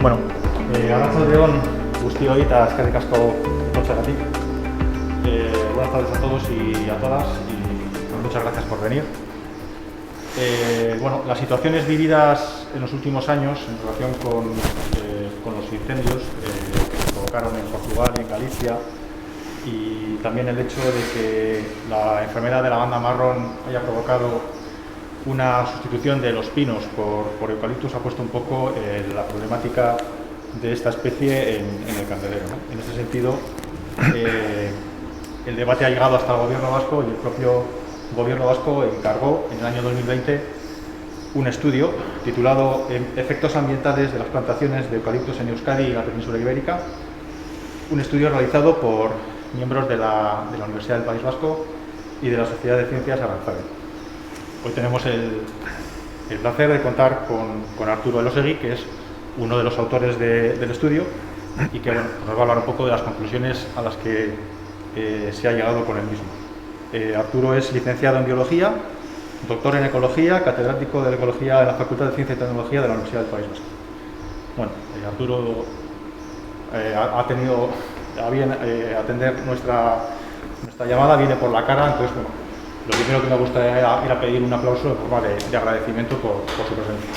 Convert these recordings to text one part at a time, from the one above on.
Bueno, arratsaldeon guztioi eta eskerrik asko etortzeagatik. Buenas tardes a todos y a todas y muchas gracias por venir. Bueno, las situaciones vividas en los últimos años en relación con los incendios que se provocaron en Portugal y en Galicia, y también el hecho de que la enfermedad de la banda marrón haya provocado una sustitución de los pinos por eucaliptos, ha puesto un poco la problemática de esta especie en el candelero, ¿no? En ese sentido, el debate ha llegado hasta el Gobierno vasco, y el propio Gobierno vasco encargó en el año 2020 un estudio titulado Efectos ambientales de las plantaciones de eucaliptos en Euskadi y la península ibérica, un estudio realizado por miembros de la Universidad del País Vasco y de la Sociedad de Ciencias Aranzadi. Hoy tenemos el placer de contar con Arturo Elosegui, que es uno de los autores del estudio y que bueno, nos va a hablar un poco de las conclusiones a las que se ha llegado con el mismo. Arturo es licenciado en Biología, doctor en Ecología, catedrático de Ecología en la Facultad de Ciencia y Tecnología de la Universidad del País Vasco. Bueno, Arturo ha tenido a bien atender nuestra llamada, viene por la cara, entonces bueno, lo primero que me gustaría era ir a pedir un aplauso en forma de agradecimiento por su presencia.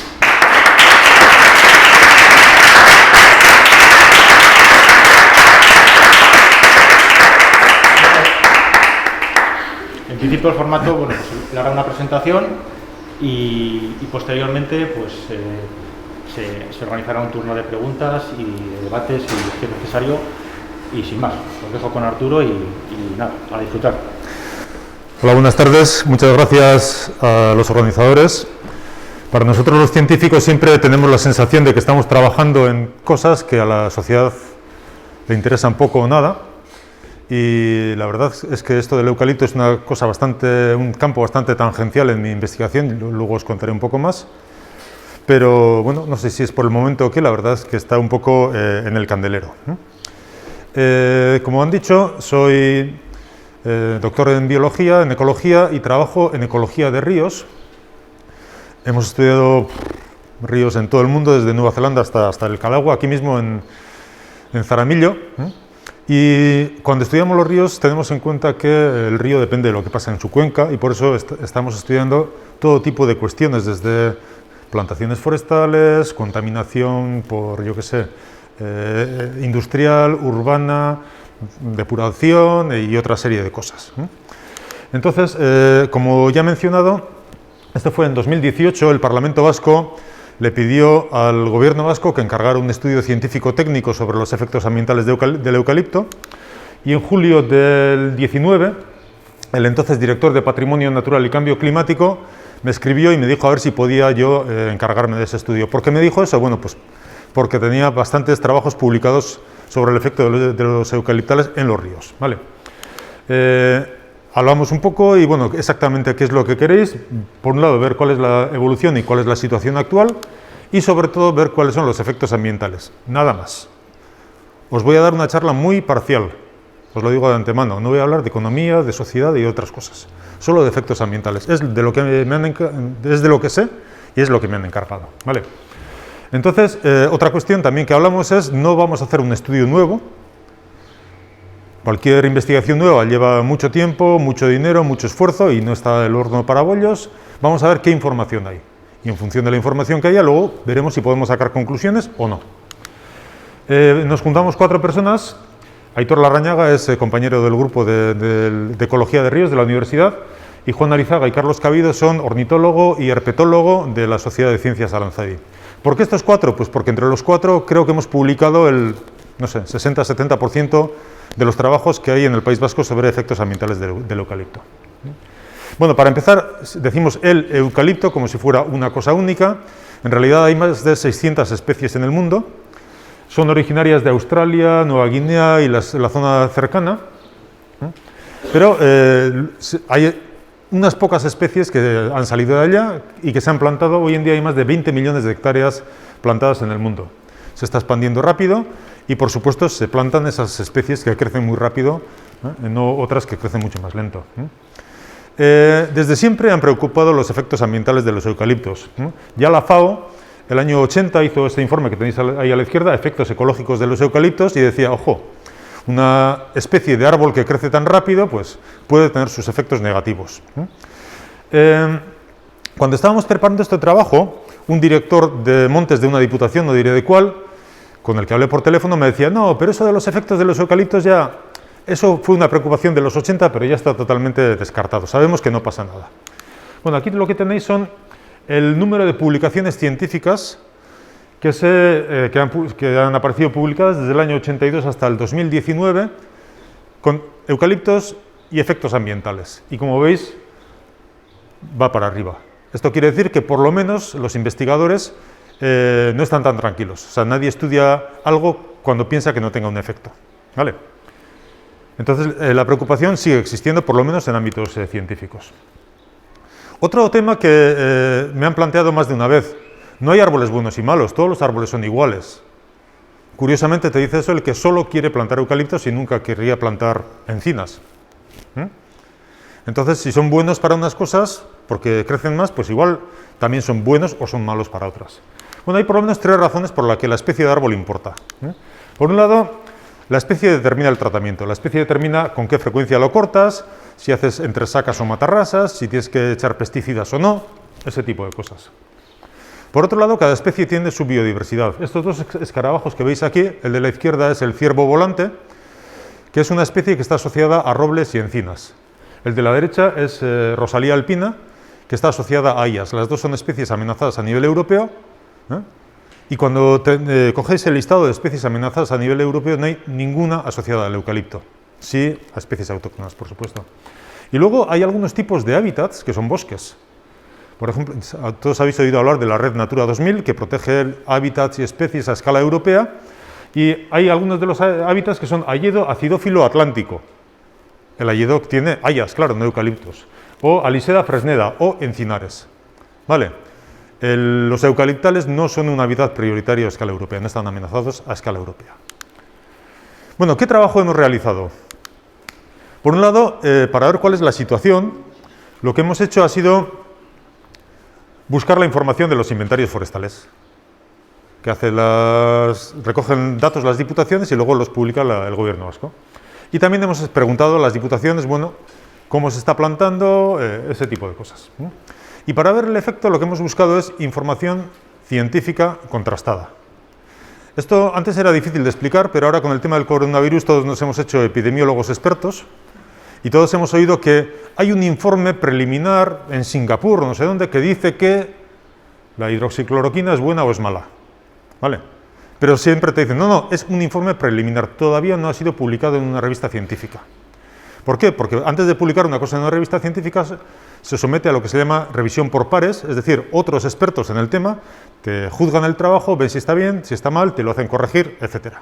En principio el formato, bueno, pues le hará una presentación y posteriormente pues se organizará un turno de preguntas y de debates si es necesario, y sin más, os dejo con Arturo y nada, a disfrutar. Hola, buenas tardes. Muchas gracias a los organizadores. Para nosotros los científicos siempre tenemos la sensación de que estamos trabajando en cosas que a la sociedad le interesan poco o nada. Y la verdad es que esto del eucalipto es un campo bastante tangencial en mi investigación. Luego os contaré un poco más. Pero bueno, no sé si es por el momento o qué, la verdad es que está un poco en el candelero. Como han dicho, soy doctor en Biología, en Ecología, y trabajo en Ecología de ríos. Hemos estudiado ríos en todo el mundo, desde Nueva Zelanda hasta el Calagua, aquí mismo en Zaramillo. Y cuando estudiamos los ríos tenemos en cuenta que el río depende de lo que pasa en su cuenca, y por eso estamos estudiando todo tipo de cuestiones, desde plantaciones forestales, contaminación por, yo qué sé, industrial, urbana, depuración y otra serie de cosas. Entonces, como ya he mencionado, esto fue en 2018, el Parlamento Vasco le pidió al Gobierno vasco que encargara un estudio científico-técnico sobre los efectos ambientales del eucalipto, y en julio del 19, el entonces director de Patrimonio Natural y Cambio Climático me escribió y me dijo a ver si podía yo encargarme de ese estudio. ¿Por qué me dijo eso? Bueno, pues porque tenía bastantes trabajos publicados sobre el efecto de los eucaliptales en los ríos, ¿vale? Hablamos un poco y, bueno, exactamente qué es lo que queréis. Por un lado, ver cuál es la evolución y cuál es la situación actual, y sobre todo ver cuáles son los efectos ambientales. Nada más. Os voy a dar una charla muy parcial, os lo digo de antemano. No voy a hablar de economía, de sociedad y otras cosas. Solo de efectos ambientales. Es de lo que sé y es lo que me han encargado, ¿vale? Entonces, otra cuestión también que hablamos es, no vamos a hacer un estudio nuevo. Cualquier investigación nueva lleva mucho tiempo, mucho dinero, mucho esfuerzo, y no está el horno para bollos. Vamos a ver qué información hay. Y en función de la información que haya, luego veremos si podemos sacar conclusiones o no. Nos juntamos 4 personas. Aitor Larrañaga es compañero del grupo de Ecología de Ríos de la universidad, y Juan Arizaga y Carlos Cabido son ornitólogo y herpetólogo de la Sociedad de Ciencias Aranzadi. ¿Por qué estos 4? Pues porque entre los 4 creo que hemos publicado el, no sé, 60-70% de los trabajos que hay en el País Vasco sobre efectos ambientales del eucalipto. Bueno, para empezar, decimos el eucalipto como si fuera una cosa única. En realidad hay más de 600 especies en el mundo. Son originarias de Australia, Nueva Guinea y la zona cercana. Pero hay unas pocas especies que han salido de allá y que se han plantado. Hoy en día hay más de 20 millones de hectáreas plantadas en el mundo. Se está expandiendo rápido y, por supuesto, se plantan esas especies que crecen muy rápido, no otras que crecen mucho más lento. Desde siempre han preocupado los efectos ambientales de los eucaliptos. Ya la FAO el año 80 hizo este informe que tenéis ahí a la izquierda, efectos ecológicos de los eucaliptos, y decía, ojo, una especie de árbol que crece tan rápido, pues puede tener sus efectos negativos. Cuando estábamos preparando este trabajo, un director de montes de una diputación, no diré de cuál, con el que hablé por teléfono, me decía, no, pero eso de los efectos de los eucaliptos ya, eso fue una preocupación de los 80, pero ya está totalmente descartado, sabemos que no pasa nada. Bueno, aquí lo que tenéis son el número de publicaciones científicas que han aparecido publicadas desde el año 82 hasta el 2019 con eucaliptos y efectos ambientales. Y como veis, va para arriba. Esto quiere decir que por lo menos los investigadores no están tan tranquilos. O sea, nadie estudia algo cuando piensa que no tenga un efecto. ¿Vale? Entonces, la preocupación sigue existiendo, por lo menos en ámbitos científicos. Otro tema que me han planteado más de una vez: no hay árboles buenos y malos, todos los árboles son iguales. Curiosamente te dice eso el que solo quiere plantar eucaliptos y nunca querría plantar encinas. Entonces, si son buenos para unas cosas, porque crecen más, pues igual también son buenos o son malos para otras. Bueno, hay por lo menos tres razones por las que la especie de árbol importa. Por un lado, la especie determina el tratamiento. La especie determina con qué frecuencia lo cortas, si haces entresacas o matarrasas, si tienes que echar pesticidas o no, ese tipo de cosas. Por otro lado, cada especie tiene su biodiversidad. Estos dos escarabajos que veis aquí, el de la izquierda es el ciervo volante, que es una especie que está asociada a robles y encinas. El de la derecha es Rosalía alpina, que está asociada a hayas. Las dos son especies amenazadas a nivel europeo. Y cuando cogéis el listado de especies amenazadas a nivel europeo, no hay ninguna asociada al eucalipto. Sí, a especies autóctonas, por supuesto. Y luego hay algunos tipos de hábitats que son bosques. Por ejemplo, todos habéis oído hablar de la Red Natura 2000, que protege hábitats y especies a escala europea, y hay algunos de los hábitats que son hayedo acidófilo atlántico. El hayedo tiene hayas, claro, no eucaliptos. O Aliseda fresneda, o encinares. ¿Vale? Los eucaliptales no son un hábitat prioritario a escala europea, no están amenazados a escala europea. Bueno, ¿qué trabajo hemos realizado? Por un lado, para ver cuál es la situación, lo que hemos hecho ha sido buscar la información de los inventarios forestales, que recogen datos las diputaciones y luego los publica el gobierno vasco. Y también hemos preguntado a las diputaciones, bueno, cómo se está plantando, ese tipo de cosas. Y para ver el efecto, lo que hemos buscado es información científica contrastada. Esto antes era difícil de explicar, pero ahora con el tema del coronavirus todos nos hemos hecho epidemiólogos expertos y todos hemos oído que hay un informe preliminar en Singapur, no sé dónde, que dice que la hidroxicloroquina es buena o es mala. ¿Vale? Pero siempre te dicen, no, es un informe preliminar, todavía no ha sido publicado en una revista científica. ¿Por qué? Porque antes de publicar una cosa en una revista científica se somete a lo que se llama revisión por pares, es decir, otros expertos en el tema te juzgan el trabajo, ven si está bien, si está mal, te lo hacen corregir, etc.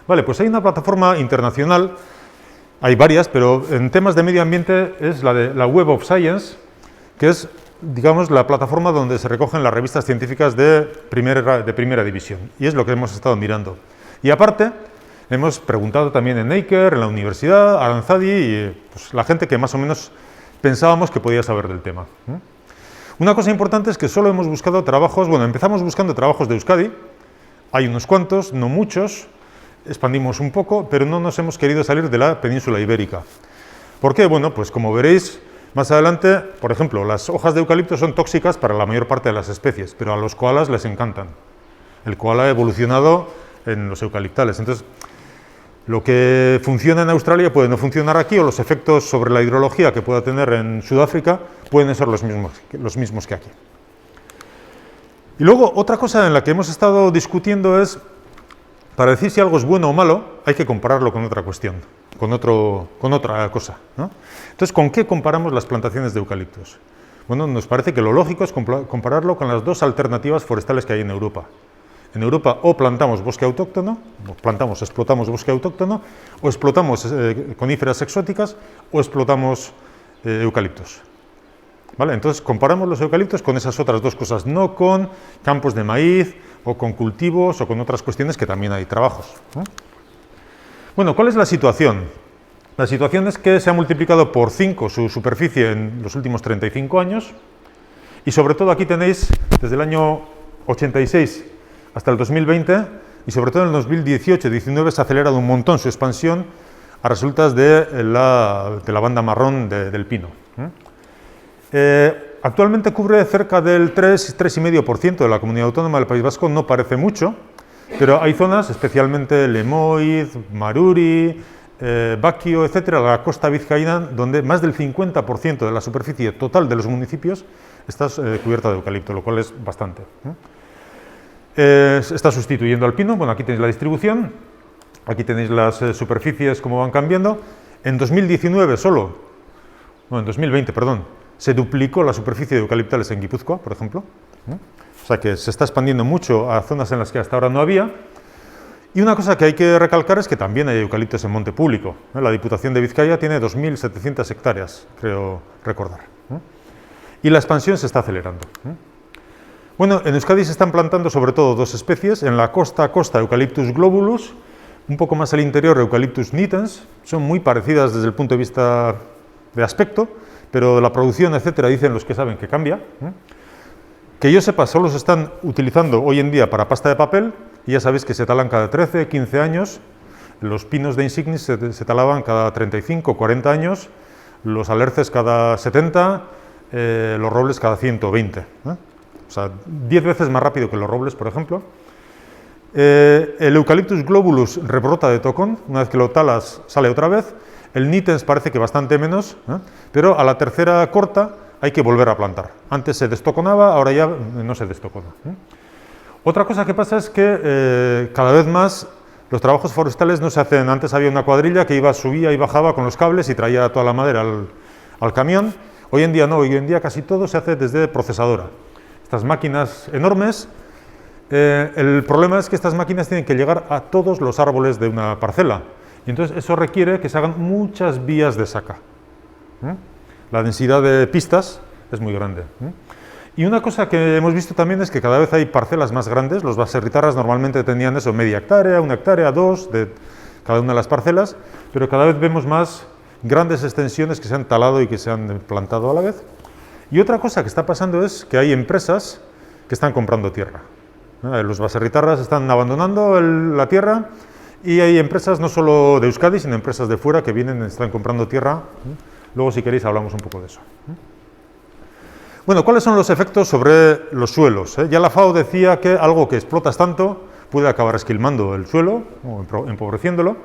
Vale, pues hay una plataforma internacional, hay varias, pero en temas de medio ambiente es la Web of Science, que es, digamos, la plataforma donde se recogen las revistas científicas de primera división, y es lo que hemos estado mirando. Y aparte, hemos preguntado también en Naker, en la universidad, Aranzadi y pues, la gente que más o menos pensábamos que podía saber del tema. Una cosa importante es que solo hemos buscado trabajos, bueno, empezamos buscando trabajos de Euskadi, hay unos cuantos, no muchos, expandimos un poco, pero no nos hemos querido salir de la península ibérica. ¿Por qué? Bueno, pues como veréis más adelante, por ejemplo, las hojas de eucalipto son tóxicas para la mayor parte de las especies, pero a los koalas les encantan. El koala ha evolucionado en los eucaliptales, entonces lo que funciona en Australia puede no funcionar aquí, o los efectos sobre la hidrología que pueda tener en Sudáfrica pueden ser los mismos que aquí. Y luego, otra cosa en la que hemos estado discutiendo es, para decir si algo es bueno o malo, hay que compararlo con otra cuestión, con otra cosa, ¿no? Entonces, ¿con qué comparamos las plantaciones de eucaliptos? Bueno, nos parece que lo lógico es compararlo con las dos alternativas forestales que hay en Europa. En Europa o plantamos bosque autóctono, explotamos bosque autóctono, o explotamos coníferas exóticas, o explotamos eucaliptos. ¿Vale? Entonces comparamos los eucaliptos con esas otras dos cosas, no con campos de maíz, o con cultivos, o con otras cuestiones que también hay trabajos, ¿no? Bueno, ¿cuál es la situación? La situación es que se ha multiplicado por 5 su superficie en los últimos 35 años, y sobre todo aquí tenéis, desde el año 86 hasta el 2020, y sobre todo en el 2018-19 se ha acelerado un montón su expansión a resultas de la banda marrón del pino. Actualmente cubre cerca del 3,5% de la comunidad autónoma del País Vasco, no parece mucho, pero hay zonas, especialmente Lemoiz, Maruri, Baquio, etcétera, la costa vizcaína, donde más del 50% de la superficie total de los municipios está cubierta de eucalipto, lo cual es bastante. Está sustituyendo al pino. Bueno, aquí tenéis la distribución, aquí tenéis las superficies, cómo van cambiando. En 2019 solo, no, en 2020, perdón, se duplicó la superficie de eucaliptales en Guipúzcoa, por ejemplo. O sea que se está expandiendo mucho a zonas en las que hasta ahora no había. Y una cosa que hay que recalcar es que también hay eucaliptos en monte público. La Diputación de Vizcaya tiene 2.700 hectáreas, creo recordar. Y la expansión se está acelerando. Bueno, en Euskadi se están plantando sobre todo dos especies. En la costa Eucalyptus globulus, un poco más al interior Eucalyptus nitens. Son muy parecidas desde el punto de vista de aspecto, pero de la producción, etcétera, dicen los que saben que cambia. Que yo sepa, solo se están utilizando hoy en día para pasta de papel, y ya sabéis que se talan cada 13, 15 años, los pinos de insignis se talaban cada 35, 40 años, los alerces cada 70, los robles cada 120. O sea, 10 veces más rápido que los robles, por ejemplo. El Eucalyptus globulus rebrota de tocón, una vez que lo talas sale otra vez. El nitens parece que bastante menos, pero a la tercera corta hay que volver a plantar. Antes se destoconaba, ahora ya no se destocona. Otra cosa que pasa es que cada vez más los trabajos forestales no se hacen. Antes había una cuadrilla que subía y bajaba con los cables y traía toda la madera al camión. Hoy en día no, hoy en día casi todo se hace desde procesadora. Estas máquinas enormes, el problema es que estas máquinas tienen que llegar a todos los árboles de una parcela. Y entonces eso requiere que se hagan muchas vías de saca. La densidad de pistas es muy grande. Y una cosa que hemos visto también es que cada vez hay parcelas más grandes. Los baserritarras normalmente tenían eso, media hectárea, 1 hectárea, 2 de cada una de las parcelas, pero cada vez vemos más grandes extensiones que se han talado y que se han plantado a la vez. Y otra cosa que está pasando es que hay empresas que están comprando tierra. Los baserritarras están abandonando la tierra, y hay empresas no solo de Euskadi, sino empresas de fuera que vienen y están comprando tierra. Luego, si queréis, hablamos un poco de eso. Bueno, ¿cuáles son los efectos sobre los suelos? Ya la FAO decía que algo que explotas tanto puede acabar esquilmando el suelo o empobreciéndolo.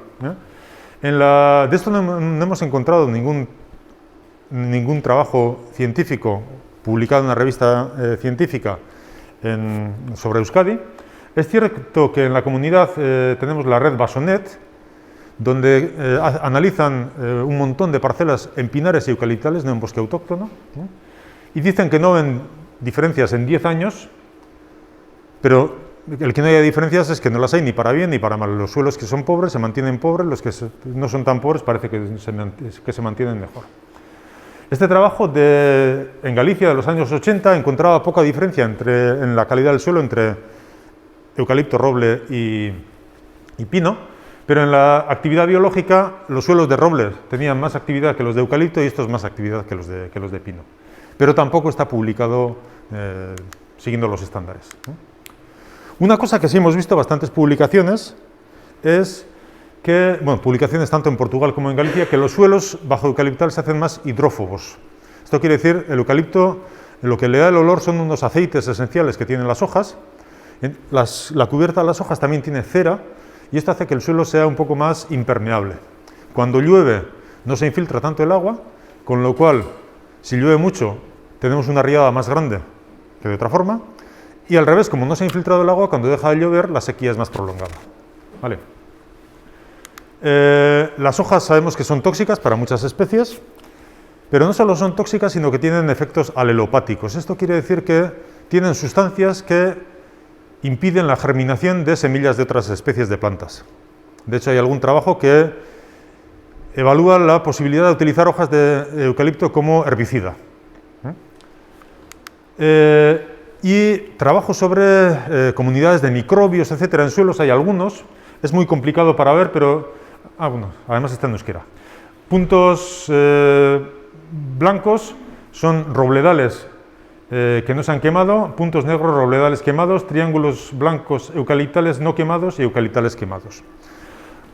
De esto no hemos encontrado ningún trabajo científico publicado en una revista científica sobre Euskadi. Es cierto que en la comunidad tenemos la red Basonet, donde analizan un montón de parcelas en pinares y eucaliptales, no en bosque autóctono, y dicen que no ven diferencias en 10 años, pero el que no haya diferencias es que no las hay ni para bien ni para mal. Los suelos que son pobres se mantienen pobres, los que no son tan pobres parece que se mantienen mejor. Este trabajo en Galicia de los años 80 encontraba poca diferencia en la calidad del suelo entre eucalipto, roble y pino, pero en la actividad biológica los suelos de roble tenían más actividad que los de eucalipto y estos más actividad que los de pino. Pero tampoco está publicado siguiendo los estándares. Una cosa que sí hemos visto bastantes publicaciones es que, bueno, publicaciones tanto en Portugal como en Galicia, que los suelos bajo eucaliptal se hacen más hidrófobos. Esto quiere decir, el eucalipto, lo que le da el olor son unos aceites esenciales que tienen las hojas. La cubierta de las hojas también tiene cera, y esto hace que el suelo sea un poco más impermeable. Cuando llueve no se infiltra tanto el agua, con lo cual, si llueve mucho, tenemos una riada más grande que de otra forma, y al revés, como no se ha infiltrado el agua, cuando deja de llover, la sequía es más prolongada. ¿Vale? Las hojas sabemos que son tóxicas para muchas especies, pero no solo son tóxicas, sino que tienen efectos alelopáticos. Esto quiere decir que tienen sustancias que impiden la germinación de semillas de otras especies de plantas. De hecho, hay algún trabajo que evalúa la posibilidad de utilizar hojas de eucalipto como herbicida. Y trabajos sobre comunidades de microbios, etcétera, en suelos hay algunos. Es muy complicado para ver, pero... bueno, además está en euskera. Puntos blancos son robledales que no se han quemado, puntos negros, robledales quemados, triángulos blancos, eucaliptales no quemados y eucaliptales quemados.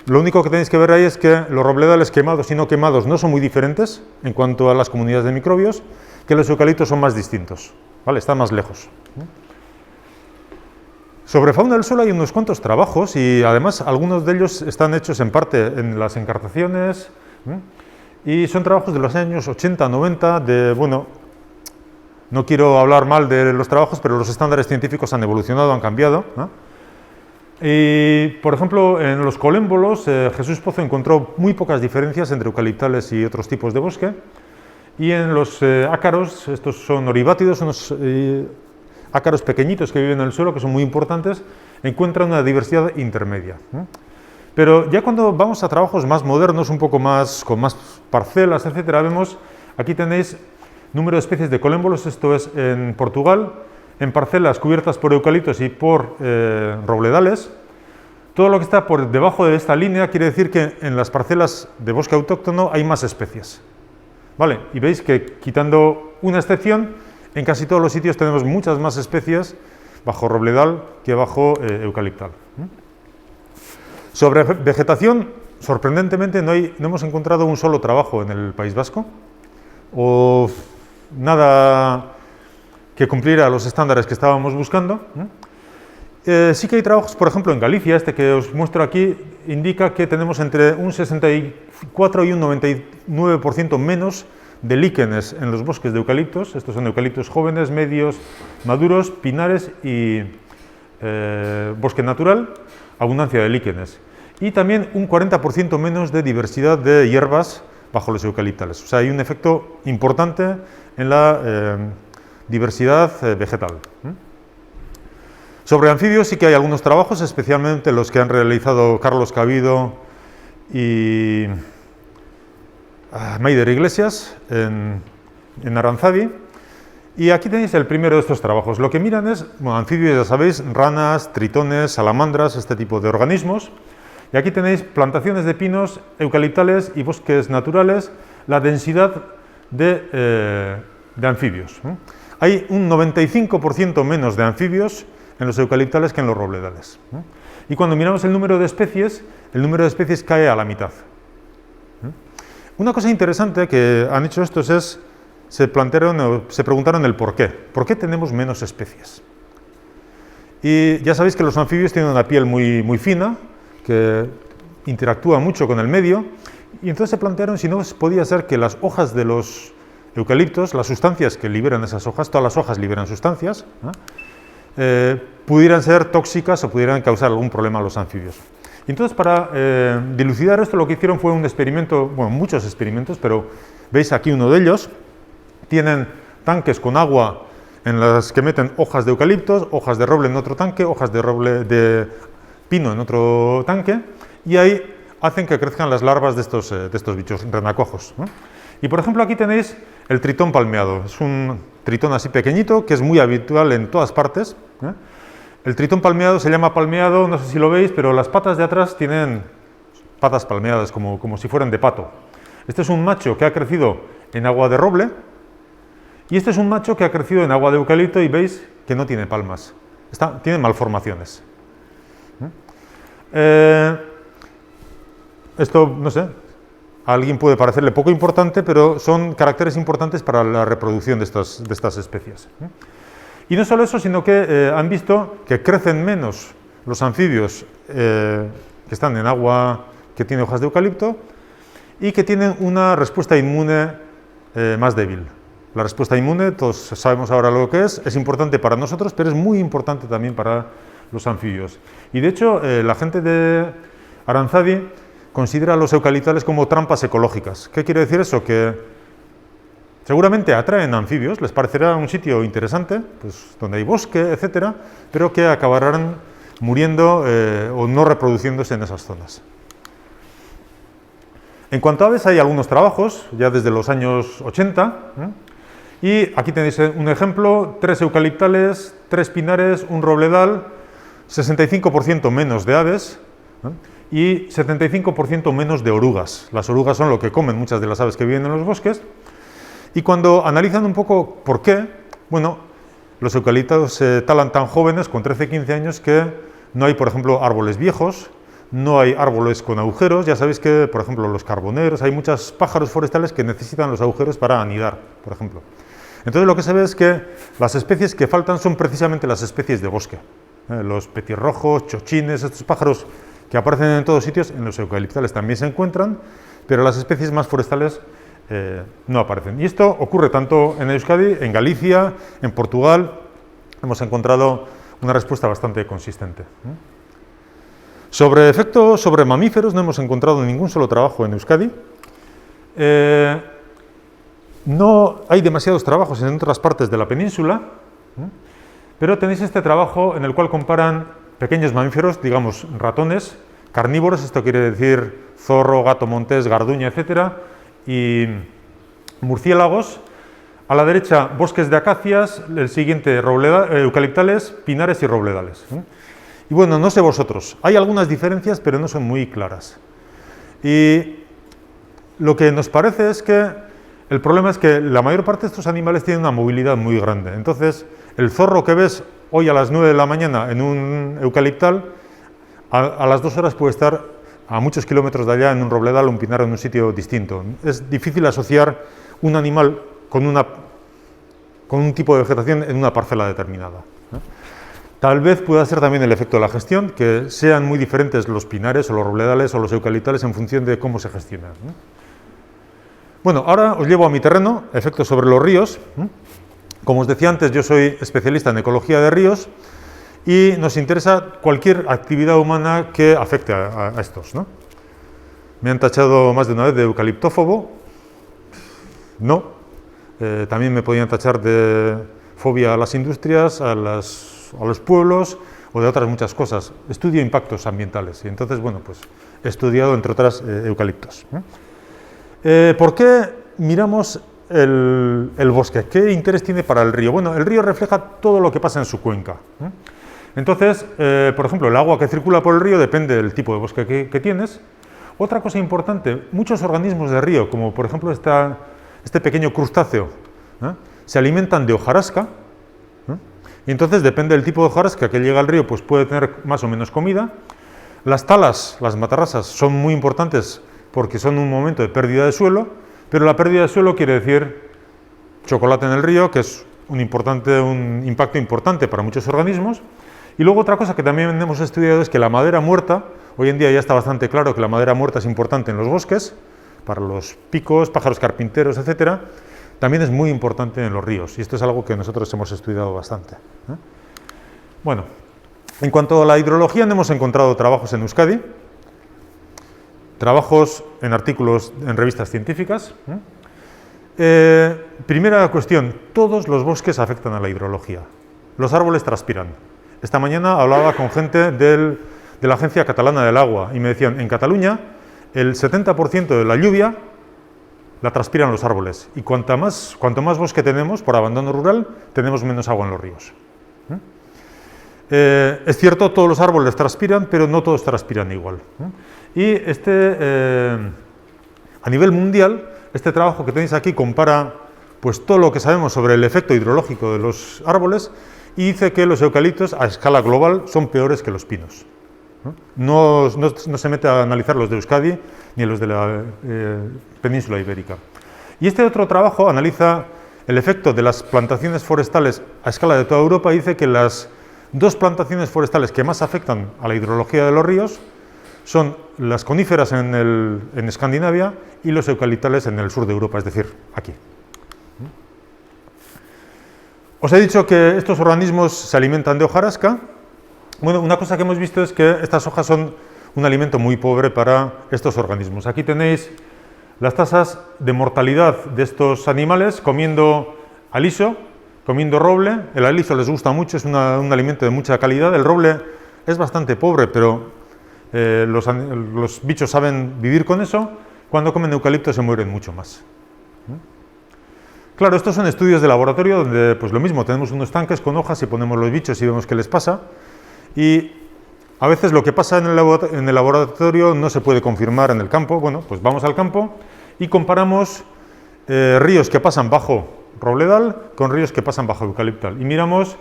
Lo único que tenéis que ver ahí es que los robledales quemados y no quemados no son muy diferentes en cuanto a las comunidades de microbios, que los eucaliptos son más distintos, ¿vale? Están más lejos. Sobre fauna del suelo hay unos cuantos trabajos y además algunos de ellos están hechos en parte en las encartaciones y son trabajos de los años 80, 90, bueno, no quiero hablar mal de los trabajos, pero los estándares científicos han evolucionado, han cambiado, ¿no? Y, por ejemplo, en los colémbolos, Jesús Pozo encontró muy pocas diferencias entre eucaliptales y otros tipos de bosque. Y en los ácaros, estos son oribátidos, unos ácaros pequeñitos que viven en el suelo, que son muy importantes, encuentran una diversidad intermedia. Pero ya cuando vamos a trabajos más modernos, un poco más, con más parcelas, etcétera, vemos, aquí tenéis número de especies de colémbolos, esto es en Portugal, en parcelas cubiertas por eucaliptos y por robledales. Todo lo que está por debajo de esta línea quiere decir que en las parcelas de bosque autóctono hay más especies. ¿Vale? Y veis que quitando una excepción, en casi todos los sitios tenemos muchas más especies bajo robledal que bajo eucaliptal. Sobre vegetación, sorprendentemente no hemos encontrado un solo trabajo en el País Vasco, o nada que cumpliera los estándares que estábamos buscando. Sí que hay trabajos, por ejemplo, en Galicia, este que os muestro aquí, indica que tenemos entre un 64 y un 99% menos de líquenes en los bosques de eucaliptos. Estos son eucaliptos jóvenes, medios, maduros, pinares y bosque natural, abundancia de líquenes. Y también un 40% menos de diversidad de hierbas bajo los eucaliptales. O sea, hay un efecto importante en la diversidad vegetal. Sobre anfibios sí que hay algunos trabajos, especialmente los que han realizado Carlos Cabido y Maider Iglesias en Aranzadi. Y aquí tenéis el primero de estos trabajos. Lo que miran es, bueno, anfibios, ya sabéis, ranas, tritones, salamandras, este tipo de organismos. Y aquí tenéis plantaciones de pinos, eucaliptales y bosques naturales, la densidad de anfibios. Hay un 95% menos de anfibios en los eucaliptales que en los robledales. Y cuando miramos el número de especies cae a la mitad. Una cosa interesante que han hecho estos es, se preguntaron el por qué. ¿Por qué tenemos menos especies? Y ya sabéis que los anfibios tienen una piel muy fina, que interactúa mucho con el medio, y entonces se plantearon si no podía ser que las hojas de los eucaliptos, las sustancias que liberan esas hojas, todas las hojas liberan sustancias, pudieran ser tóxicas o pudieran causar algún problema a los anfibios. Y entonces, para dilucidar esto, lo que hicieron fue un experimento, bueno, muchos experimentos, pero veis aquí uno de ellos. Tienen tanques con agua en las que meten hojas de eucaliptos, hojas de roble en otro tanque, hojas de roble de pino en otro tanque, y ahí hacen que crezcan las larvas de estos bichos renacuajos, ¿no? Y por ejemplo aquí tenéis el tritón palmeado. Es un tritón así pequeñito que es muy habitual en todas partes. El tritón palmeado se llama palmeado, no sé si lo veis, pero las patas de atrás tienen patas palmeadas, como si fueran de pato. Este es un macho que ha crecido en agua de roble, y este es un macho que ha crecido en agua de eucalipto, y veis que no tiene palmas, tiene malformaciones. Esto, no sé, a alguien puede parecerle poco importante, pero son caracteres importantes para la reproducción de estas especies. Y no solo eso, sino que han visto que crecen menos los anfibios que están en agua que tiene hojas de eucalipto y que tienen una respuesta inmune más débil. La respuesta inmune, todos sabemos ahora lo que es importante para nosotros, pero es muy importante también para los anfibios. Y de hecho, la gente de Aranzadi considera a los eucaliptales como trampas ecológicas. ¿Qué quiere decir eso? Que seguramente atraen anfibios, les parecerá un sitio interesante, pues, donde hay bosque, etcétera, pero que acabarán muriendo o no reproduciéndose en esas zonas. En cuanto a aves, hay algunos trabajos, ya desde los años 80, y aquí tenéis un ejemplo: 3 eucaliptales, 3 pinares, un robledal, 65% menos de aves, y 75% menos de orugas. Las orugas son lo que comen muchas de las aves que viven en los bosques. Y cuando analizan un poco por qué, bueno, los eucaliptos se talan tan jóvenes, con 13-15 años, que no hay, por ejemplo, árboles viejos, no hay árboles con agujeros. Ya sabéis que, por ejemplo, los carboneros, hay muchos pájaros forestales que necesitan los agujeros para anidar, por ejemplo. Entonces lo que se ve es que las especies que faltan son precisamente las especies de bosque. Los petirrojos, chochines, estos pájaros que aparecen en todos sitios, en los eucaliptales también se encuentran, pero las especies más forestales no aparecen. Y esto ocurre tanto en Euskadi, en Galicia, en Portugal. Hemos encontrado una respuesta bastante consistente. Sobre efectos sobre mamíferos no hemos encontrado ningún solo trabajo en Euskadi. No hay demasiados trabajos en otras partes de la península, pero tenéis este trabajo en el cual comparan pequeños mamíferos, digamos ratones, carnívoros, esto quiere decir zorro, gato montés, garduña, etcétera, y murciélagos. A la derecha, bosques de acacias, el siguiente, eucaliptales, pinares y robledales. Y bueno, no sé vosotros, hay algunas diferencias, pero no son muy claras. Y lo que nos parece es que el problema es que la mayor parte de estos animales tienen una movilidad muy grande. Entonces, el zorro que ves hoy a las 9 de la mañana en un eucaliptal, a las 2 horas puede estar a muchos kilómetros de allá en un robledal o un pinar en un sitio distinto. Es difícil asociar un animal con un tipo de vegetación en una parcela determinada. Tal vez pueda ser también el efecto de la gestión, que sean muy diferentes los pinares o los robledales o los eucaliptales en función de cómo se gestionan. Bueno, ahora os llevo a mi terreno, efectos sobre los ríos. Como os decía antes, yo soy especialista en ecología de ríos y nos interesa cualquier actividad humana que afecte a estos, ¿no? Me han tachado más de una vez de eucaliptófobo. No. También me podían tachar de fobia a las industrias, a los pueblos o de otras muchas cosas. Estudio impactos ambientales y entonces, bueno, pues he estudiado, entre otras, eucaliptos. ¿Por qué miramos el bosque? ¿Qué interés tiene para el río? Bueno, el río refleja todo lo que pasa en su cuenca. Entonces, por ejemplo, el agua que circula por el río depende del tipo de bosque que tienes. Otra cosa importante, muchos organismos de río, como por ejemplo este pequeño crustáceo, se alimentan de hojarasca, y entonces depende del tipo de hojarasca que llega al río, pues puede tener más o menos comida. Las talas, las matarrasas, son muy importantes porque son un momento de pérdida de suelo, pero la pérdida de suelo quiere decir chocolate en el río, que es un impacto importante para muchos organismos. Y luego otra cosa que también hemos estudiado es que la madera muerta, hoy en día ya está bastante claro que la madera muerta es importante en los bosques, para los picos, pájaros carpinteros, etcétera, también es muy importante en los ríos, y esto es algo que nosotros hemos estudiado bastante. Bueno, en cuanto a la hidrología, no hemos encontrado trabajos en Euskadi, trabajos en artículos en revistas científicas. Primera cuestión, todos los bosques afectan a la hidrología. Los árboles transpiran. Esta mañana hablaba con gente de la Agencia Catalana del Agua y me decían, en Cataluña el 70% de la lluvia la transpiran los árboles y cuanto más bosque tenemos por abandono rural, tenemos menos agua en los ríos. Es cierto, todos los árboles transpiran, pero no todos transpiran igual. Y a nivel mundial, este trabajo que tenéis aquí compara pues, todo lo que sabemos sobre el efecto hidrológico de los árboles y dice que los eucaliptos a escala global son peores que los pinos. No se mete a analizar los de Euskadi ni los de la península ibérica. Y este otro trabajo analiza el efecto de las plantaciones forestales a escala de toda Europa y dice que las dos plantaciones forestales que más afectan a la hidrología de los ríos son las coníferas en Escandinavia y los eucaliptales en el sur de Europa, es decir, aquí. Os he dicho que estos organismos se alimentan de hojarasca. Bueno, una cosa que hemos visto es que estas hojas son un alimento muy pobre para estos organismos. Aquí tenéis las tasas de mortalidad de estos animales comiendo aliso, comiendo roble. El aliso les gusta mucho, es un alimento de mucha calidad. El roble es bastante pobre, pero los bichos saben vivir con eso. Cuando comen eucalipto se mueren mucho más. Claro, estos son estudios de laboratorio donde, pues lo mismo, tenemos unos tanques con hojas y ponemos los bichos y vemos qué les pasa. Y a veces lo que pasa en el laboratorio no se puede confirmar en el campo. Bueno, pues vamos al campo y comparamos ríos que pasan bajo robledal con ríos que pasan bajo eucaliptal. Y miramos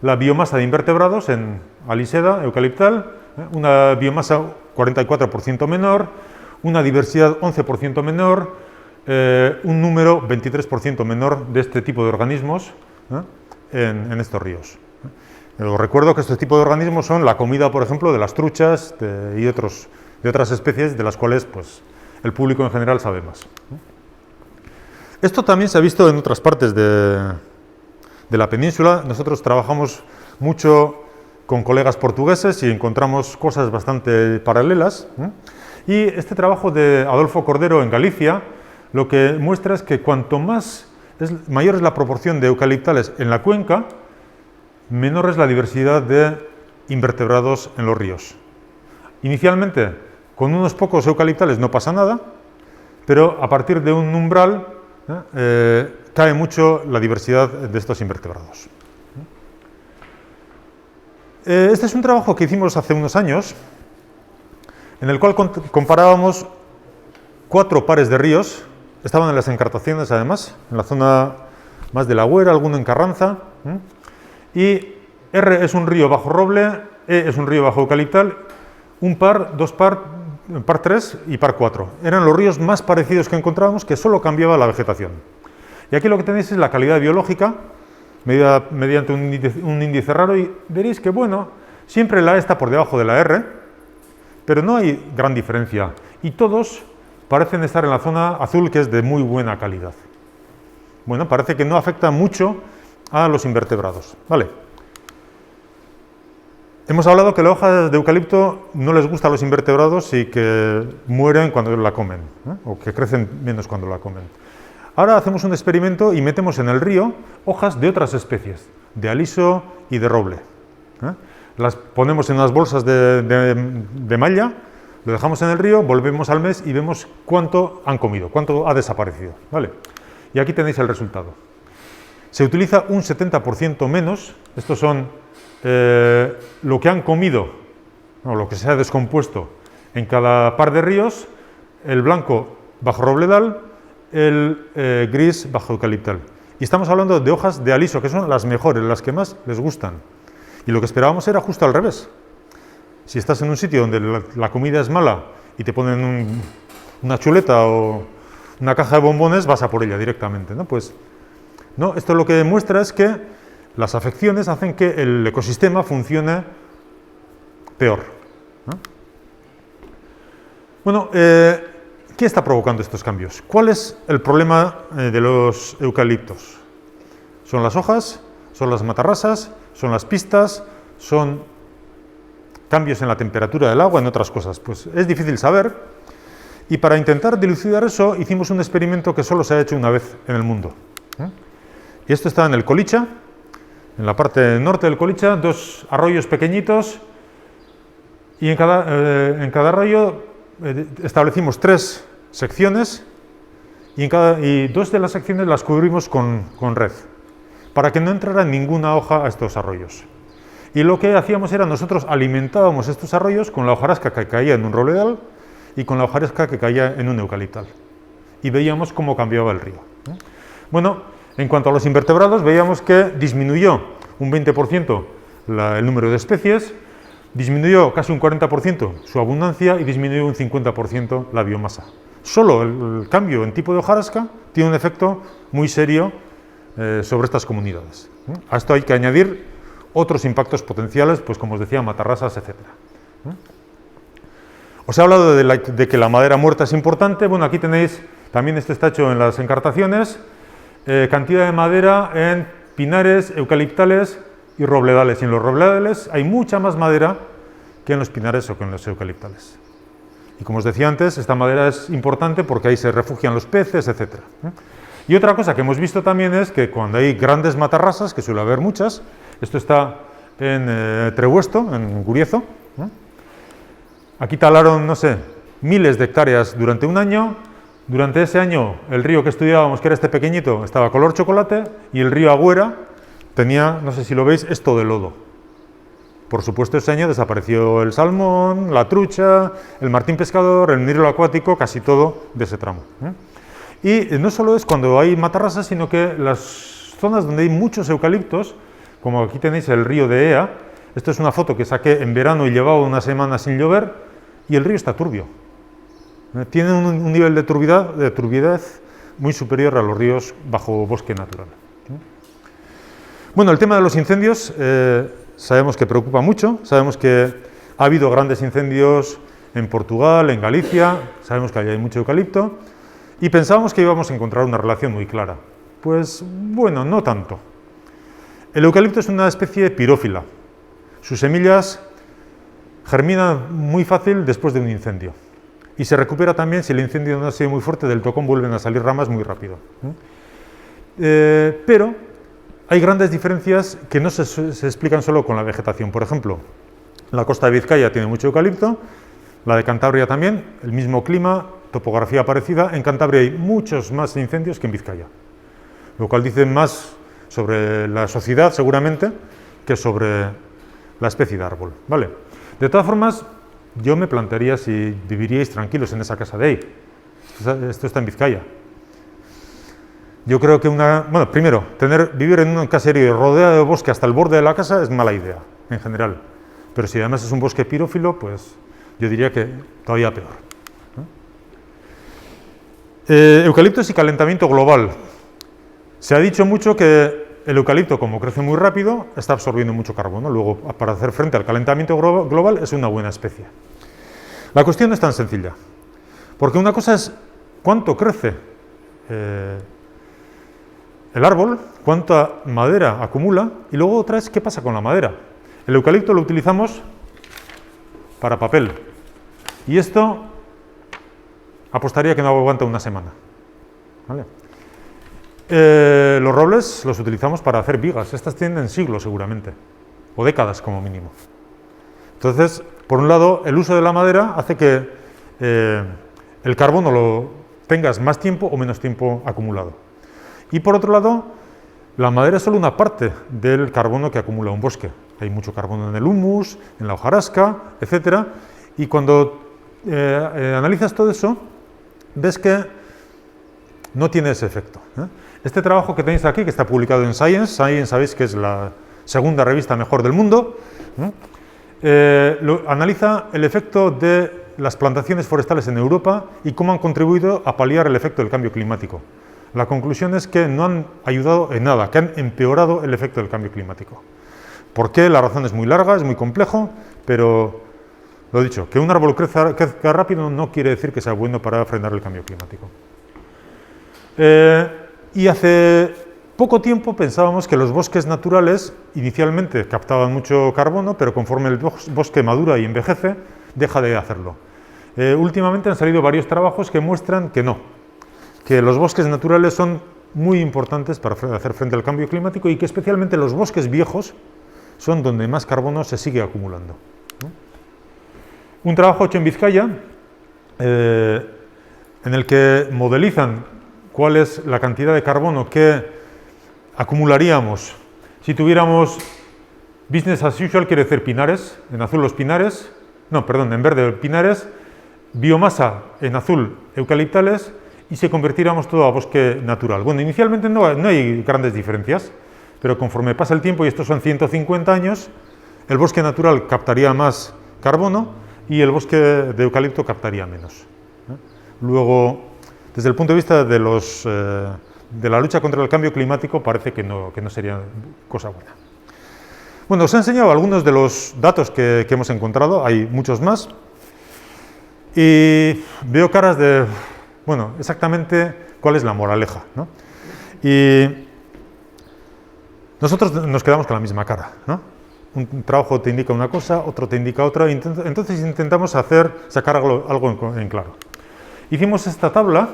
la biomasa de invertebrados en aliseda eucaliptal, una biomasa 44% menor, una diversidad 11% menor, un número 23% menor de este tipo de organismos en estos ríos. Os recuerdo que este tipo de organismos son la comida, por ejemplo, de las truchas y de otras especies de las cuales pues, el público en general sabe más. Esto también se ha visto en otras partes de la península. Nosotros trabajamos mucho con colegas portugueses y encontramos cosas bastante paralelas. Y este trabajo de Adolfo Cordero en Galicia lo que muestra es que cuanto mayor es la proporción de eucaliptales en la cuenca, menor es la diversidad de invertebrados en los ríos. Inicialmente, con unos pocos eucaliptales no pasa nada, pero a partir de un umbral cae mucho la diversidad de estos invertebrados. Este es un trabajo que hicimos hace unos años, en el cual comparábamos 4 pares de ríos, estaban en las encartaciones además, en la zona más de La Güera, alguno en Carranza, y R es un río bajo roble, E es un río bajo eucaliptal, un par, 2 par, par 3 y par 4. Eran los ríos más parecidos que encontrábamos, que solo cambiaba la vegetación. Y aquí lo que tenéis es la calidad biológica, medida mediante un índice raro, y veréis que, bueno, siempre la E está por debajo de la R, pero no hay gran diferencia. Y todos parecen estar en la zona azul, que es de muy buena calidad. Bueno, parece que no afecta mucho a los invertebrados. Vale. Hemos hablado que la hoja de eucalipto no les gusta a los invertebrados y que mueren cuando la comen, o que crecen menos cuando la comen. Ahora hacemos un experimento y metemos en el río hojas de otras especies, de aliso y de roble. Las ponemos en unas bolsas de malla, lo dejamos en el río, volvemos al mes y vemos cuánto han comido, cuánto ha desaparecido. ¿Vale? Y aquí tenéis el resultado. Se utiliza un 70% menos, estos son lo que han comido, o lo que se ha descompuesto en cada par de ríos, el blanco bajo robledal, el gris bajo eucaliptal. Y estamos hablando de hojas de aliso, que son las mejores, las que más les gustan. Y lo que esperábamos era justo al revés. Si estás en un sitio donde la comida es mala y te ponen una chuleta o una caja de bombones, vas a por ella directamente, ¿no? Pues no, esto lo que demuestra es que las afecciones hacen que el ecosistema funcione peor, ¿no? Bueno, ¿qué está provocando estos cambios? ¿Cuál es el problema de los eucaliptos? ¿Son las hojas? ¿Son las matarrasas? ¿Son las pistas? ¿Son cambios en la temperatura del agua? En otras cosas. Pues es difícil saber. Y para intentar dilucidar eso, hicimos un experimento que solo se ha hecho una vez en el mundo. Y esto está en el Colicha, en la parte norte del Colicha, 2 arroyos pequeñitos, y en cada arroyo establecimos 3 secciones, y 2 de las secciones las cubrimos con red, para que no entrara ninguna hoja a estos arroyos. Y lo que hacíamos era, nosotros alimentábamos estos arroyos con la hojarasca que caía en un robledal y con la hojarasca que caía en un eucaliptal. Y veíamos cómo cambiaba el río. Bueno, en cuanto a los invertebrados, veíamos que disminuyó un 20% el número de especies, disminuyó casi un 40% su abundancia y disminuyó un 50% la biomasa. Solo el cambio en tipo de hojarasca tiene un efecto muy serio sobre estas comunidades. A esto hay que añadir otros impactos potenciales, pues como os decía, matarrasas, etc. Os he hablado de que la madera muerta es importante. Bueno, aquí tenéis, también esto está hecho en las encartaciones, cantidad de madera en pinares, eucaliptales y robledales. Y en los robledales hay mucha más madera que en los pinares o que en los eucaliptales. Y como os decía antes, esta madera es importante porque ahí se refugian los peces, etc. Y otra cosa que hemos visto también es que cuando hay grandes matarrasas, que suele haber muchas, esto está en Trehuesto, en Guriezo, aquí talaron, no sé, miles de hectáreas durante un año. Durante ese año, el río que estudiábamos, que era este pequeñito, estaba color chocolate, y el río Agüera tenía, no sé si lo veis, esto de lodo. Por supuesto, ese año desapareció el salmón, la trucha, el martín pescador, el mirlo acuático, casi todo de ese tramo. Y no solo es cuando hay matarrasas, sino que las zonas donde hay muchos eucaliptos, como aquí tenéis el río de Ea, esto es una foto que saqué en verano y llevaba una semana sin llover, y el río está turbio. Tiene un nivel de turbidez muy superior a los ríos bajo bosque natural. Bueno, el tema de los incendios sabemos que preocupa mucho, sabemos que ha habido grandes incendios en Portugal, en Galicia, sabemos que allí hay mucho eucalipto, y pensábamos que íbamos a encontrar una relación muy clara. Pues bueno, no tanto. El eucalipto es una especie pirófila. Sus semillas germinan muy fácil después de un incendio. Y se recupera también, si el incendio no ha sido muy fuerte, del tocón vuelven a salir ramas muy rápido. Pero hay grandes diferencias que no se explican solo con la vegetación. Por ejemplo, la costa de Vizcaya tiene mucho eucalipto, la de Cantabria también, el mismo clima, topografía parecida. En Cantabria hay muchos más incendios que en Vizcaya, lo cual dice más sobre la sociedad, seguramente, que sobre la especie de árbol. ¿Vale? De todas formas, yo me plantearía si viviríais tranquilos en esa casa de ahí. Esto está en Vizcaya. Yo creo que bueno, primero, vivir en un caserío rodeado de bosque hasta el borde de la casa es mala idea, en general. Pero si además es un bosque pirófilo, pues yo diría que todavía peor. Eucaliptos y calentamiento global. Se ha dicho mucho que el eucalipto, como crece muy rápido, está absorbiendo mucho carbono. Luego, para hacer frente al calentamiento global, es una buena especie. La cuestión no es tan sencilla, porque una cosa es cuánto crece el árbol, cuánta madera acumula, y luego otra es qué pasa con la madera. El eucalipto lo utilizamos para papel, y esto apostaría que no aguanta una semana. ¿Vale? Los robles los utilizamos para hacer vigas, estas tienen siglos seguramente, o décadas como mínimo. Entonces, por un lado, el uso de la madera hace que el carbono lo tengas más tiempo o menos tiempo acumulado. Y por otro lado, la madera es solo una parte del carbono que acumula un bosque. Hay mucho carbono en el humus, en la hojarasca, etc. Y cuando analizas todo eso, ves que no tiene ese efecto. Este trabajo que tenéis aquí, que está publicado en Science, sabéis que es la segunda revista mejor del mundo, analiza el efecto de las plantaciones forestales en Europa y cómo han contribuido a paliar el efecto del cambio climático. La conclusión es que no han ayudado en nada, que han empeorado el efecto del cambio climático. ¿Por qué? La razón es muy larga, es muy complejo, pero lo dicho, que un árbol crezca rápido no quiere decir que sea bueno para frenar el cambio climático. Y hace poco tiempo pensábamos que los bosques naturales inicialmente captaban mucho carbono, pero conforme el bosque madura y envejece, deja de hacerlo. Últimamente han salido varios trabajos que muestran que no, que los bosques naturales son muy importantes para hacer frente al cambio climático y que especialmente los bosques viejos son donde más carbono se sigue acumulando. Un trabajo hecho en Vizcaya, en el que modelizan cuál es la cantidad de carbono que acumularíamos si tuviéramos business as usual, quiere decir pinares, en azul los pinares, no, perdón, en verde pinares, biomasa en azul eucaliptales, y si convirtiéramos todo a bosque natural. Bueno, inicialmente no hay grandes diferencias, pero conforme pasa el tiempo, y estos son 150 años, el bosque natural captaría más carbono y el bosque de eucalipto captaría menos. Luego, desde el punto de vista de la lucha contra el cambio climático, parece que no sería cosa buena. Bueno, os he enseñado algunos de los datos que hemos encontrado, hay muchos más, y veo caras de, bueno, exactamente cuál es la moraleja, ¿no? Y nosotros nos quedamos con la misma cara, ¿no? Un trabajo te indica una cosa, otro te indica otra, entonces intentamos sacar algo en claro. Hicimos esta tabla,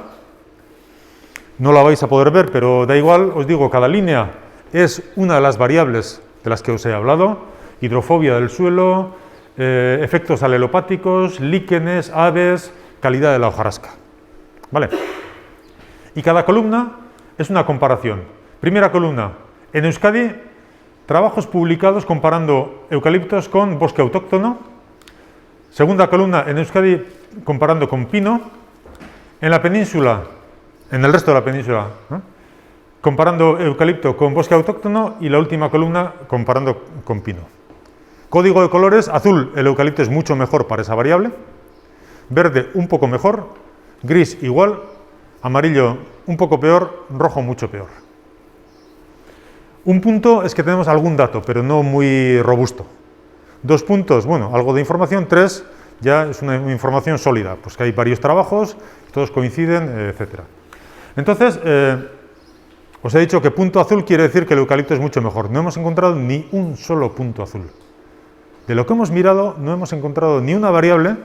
no la vais a poder ver, pero da igual, os digo, cada línea es una de las variables de las que os he hablado: hidrofobia del suelo, efectos alelopáticos, líquenes, aves, calidad de la hojarasca. ¿Vale? Y cada columna es una comparación. Primera columna, en Euskadi, trabajos publicados comparando eucaliptos con bosque autóctono. Segunda columna, en Euskadi, comparando con pino. En la península, en el resto de la península, comparando eucalipto con bosque autóctono, y la última columna comparando con pino. Código de colores: azul, el eucalipto es mucho mejor para esa variable; verde, un poco mejor; gris, igual; amarillo, un poco peor; rojo, mucho peor. Un punto es que tenemos algún dato, pero no muy robusto. 2 puntos, bueno, algo de información. 3 ya es una información sólida, pues que hay varios trabajos, todos coinciden, etc. Entonces, os he dicho que punto azul quiere decir que el eucalipto es mucho mejor. No hemos encontrado ni un solo punto azul. De lo que hemos mirado, no hemos encontrado ni una variable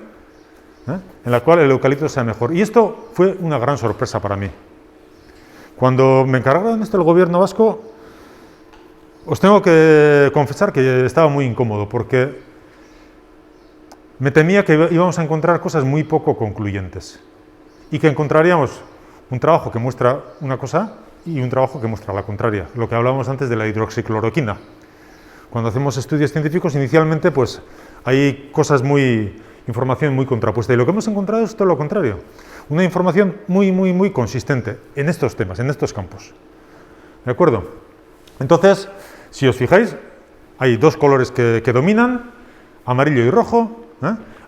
en la cual el eucalipto sea mejor. Y esto fue una gran sorpresa para mí. Cuando me encargaron esto el gobierno vasco, os tengo que confesar que estaba muy incómodo, porque me temía que íbamos a encontrar cosas muy poco concluyentes y que encontraríamos un trabajo que muestra una cosa y un trabajo que muestra la contraria, lo que hablábamos antes de la hidroxicloroquina. Cuando hacemos estudios científicos, inicialmente pues hay información muy contrapuesta, y lo que hemos encontrado es todo lo contrario, una información muy consistente en estos temas, en estos campos. ¿De acuerdo? Entonces, si os fijáis, hay 2 colores que dominan, amarillo y rojo.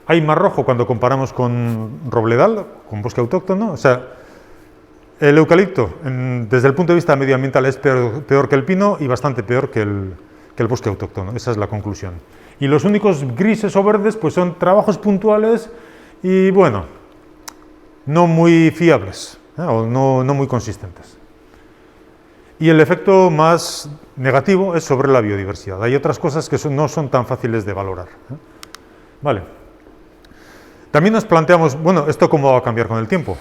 Hay más rojo cuando comparamos con robledal, con bosque autóctono. O sea, el eucalipto, desde el punto de vista medioambiental, es peor que el pino y bastante peor que el bosque autóctono. Esa es la conclusión. Y los únicos grises o verdes pues son trabajos puntuales y, bueno, no muy fiables, o no muy consistentes. Y el efecto más negativo es sobre la biodiversidad. Hay otras cosas que no son tan fáciles de valorar. Vale. También nos planteamos, bueno, ¿esto cómo va a cambiar con el tiempo?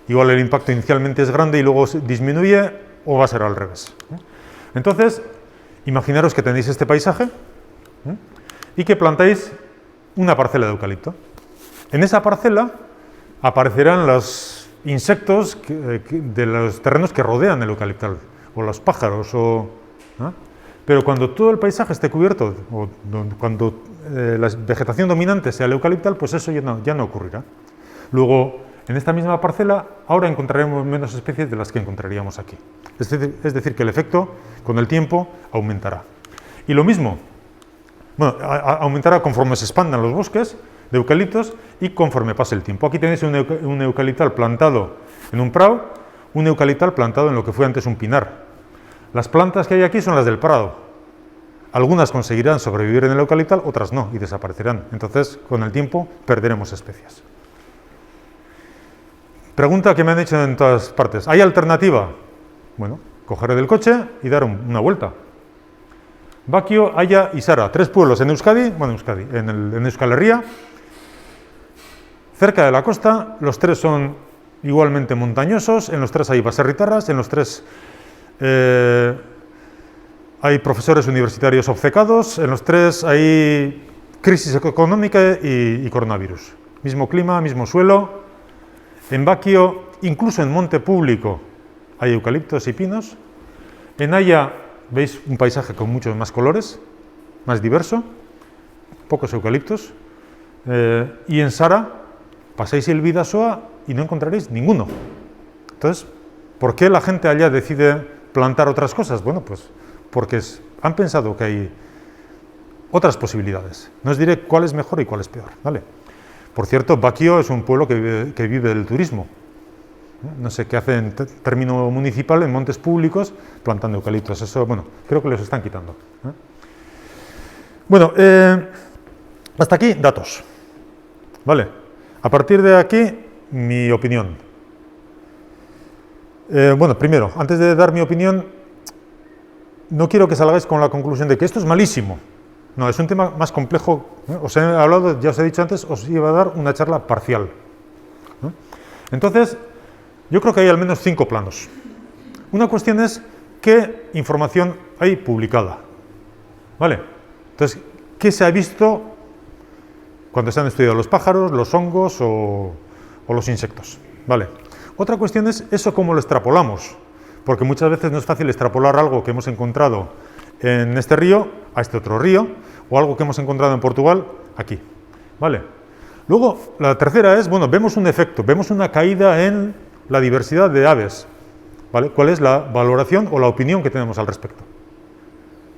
Igual el impacto inicialmente es grande y luego disminuye, o va a ser al revés. Entonces, imaginaros que tenéis este paisaje y que plantáis una parcela de eucalipto. En esa parcela aparecerán los insectos de los terrenos que rodean el eucaliptal, o los pájaros, pero cuando todo el paisaje esté cubierto, o cuando la vegetación dominante sea el eucaliptal, pues eso ya no ocurrirá. Luego, en esta misma parcela, ahora encontraremos menos especies de las que encontraríamos aquí. Es decir, que el efecto, con el tiempo, aumentará. Y lo mismo, bueno, aumentará conforme se expandan los bosques de eucaliptos y conforme pase el tiempo. Aquí tenéis un eucaliptal plantado en un prado, un eucaliptal plantado en lo que fue antes un pinar. Las plantas que hay aquí son las del prado. Algunas conseguirán sobrevivir en el eucaliptal, otras no, y desaparecerán. Entonces, con el tiempo, perderemos especies. Pregunta que me han hecho en todas partes. ¿Hay alternativa? Bueno, cogeré del coche y dar una vuelta. Baquio, Haya y Sara, 3 pueblos en Euskadi, en Euskal Herria, cerca de la costa. Los 3 son igualmente montañosos, en los 3 hay baserritarras, en los 3 hay profesores universitarios obcecados, en los 3 hay crisis económica y coronavirus. Mismo clima, mismo suelo. En Baquio, incluso en monte público, hay eucaliptos y pinos. En Haya veis un paisaje con muchos más colores, más diverso, pocos eucaliptos. Y en Sara pasáis el Bidasoa y no encontraréis ninguno. Entonces, ¿por qué la gente allá decide plantar otras cosas? Bueno, pues porque han pensado que hay otras posibilidades. No os diré cuál es mejor y cuál es peor, ¿vale? Por cierto, Baquio es un pueblo que vive del turismo. No sé qué hace en término municipal en montes públicos plantando eucaliptos. Eso, bueno, creo que los están quitando. Bueno, hasta aquí datos. Vale. A partir de aquí, mi opinión. Bueno, primero, antes de dar mi opinión, no quiero que salgáis con la conclusión de que esto es malísimo. No, es un tema más complejo. Os he hablado, ya os he dicho antes, os iba a dar una charla parcial. Entonces, yo creo que hay al menos 5 planos. Una cuestión es qué información hay publicada. ¿Vale? Entonces, ¿qué se ha visto cuando se han estudiado los pájaros, los hongos o los insectos? ¿Vale? Otra cuestión es eso cómo lo extrapolamos, porque muchas veces no es fácil extrapolar algo que hemos encontrado en este río a este otro río, o algo que hemos encontrado en Portugal aquí. ¿Vale? Luego, la tercera es, bueno, vemos un efecto, vemos una caída en la diversidad de aves, ¿vale? ¿Cuál es la valoración o la opinión que tenemos al respecto?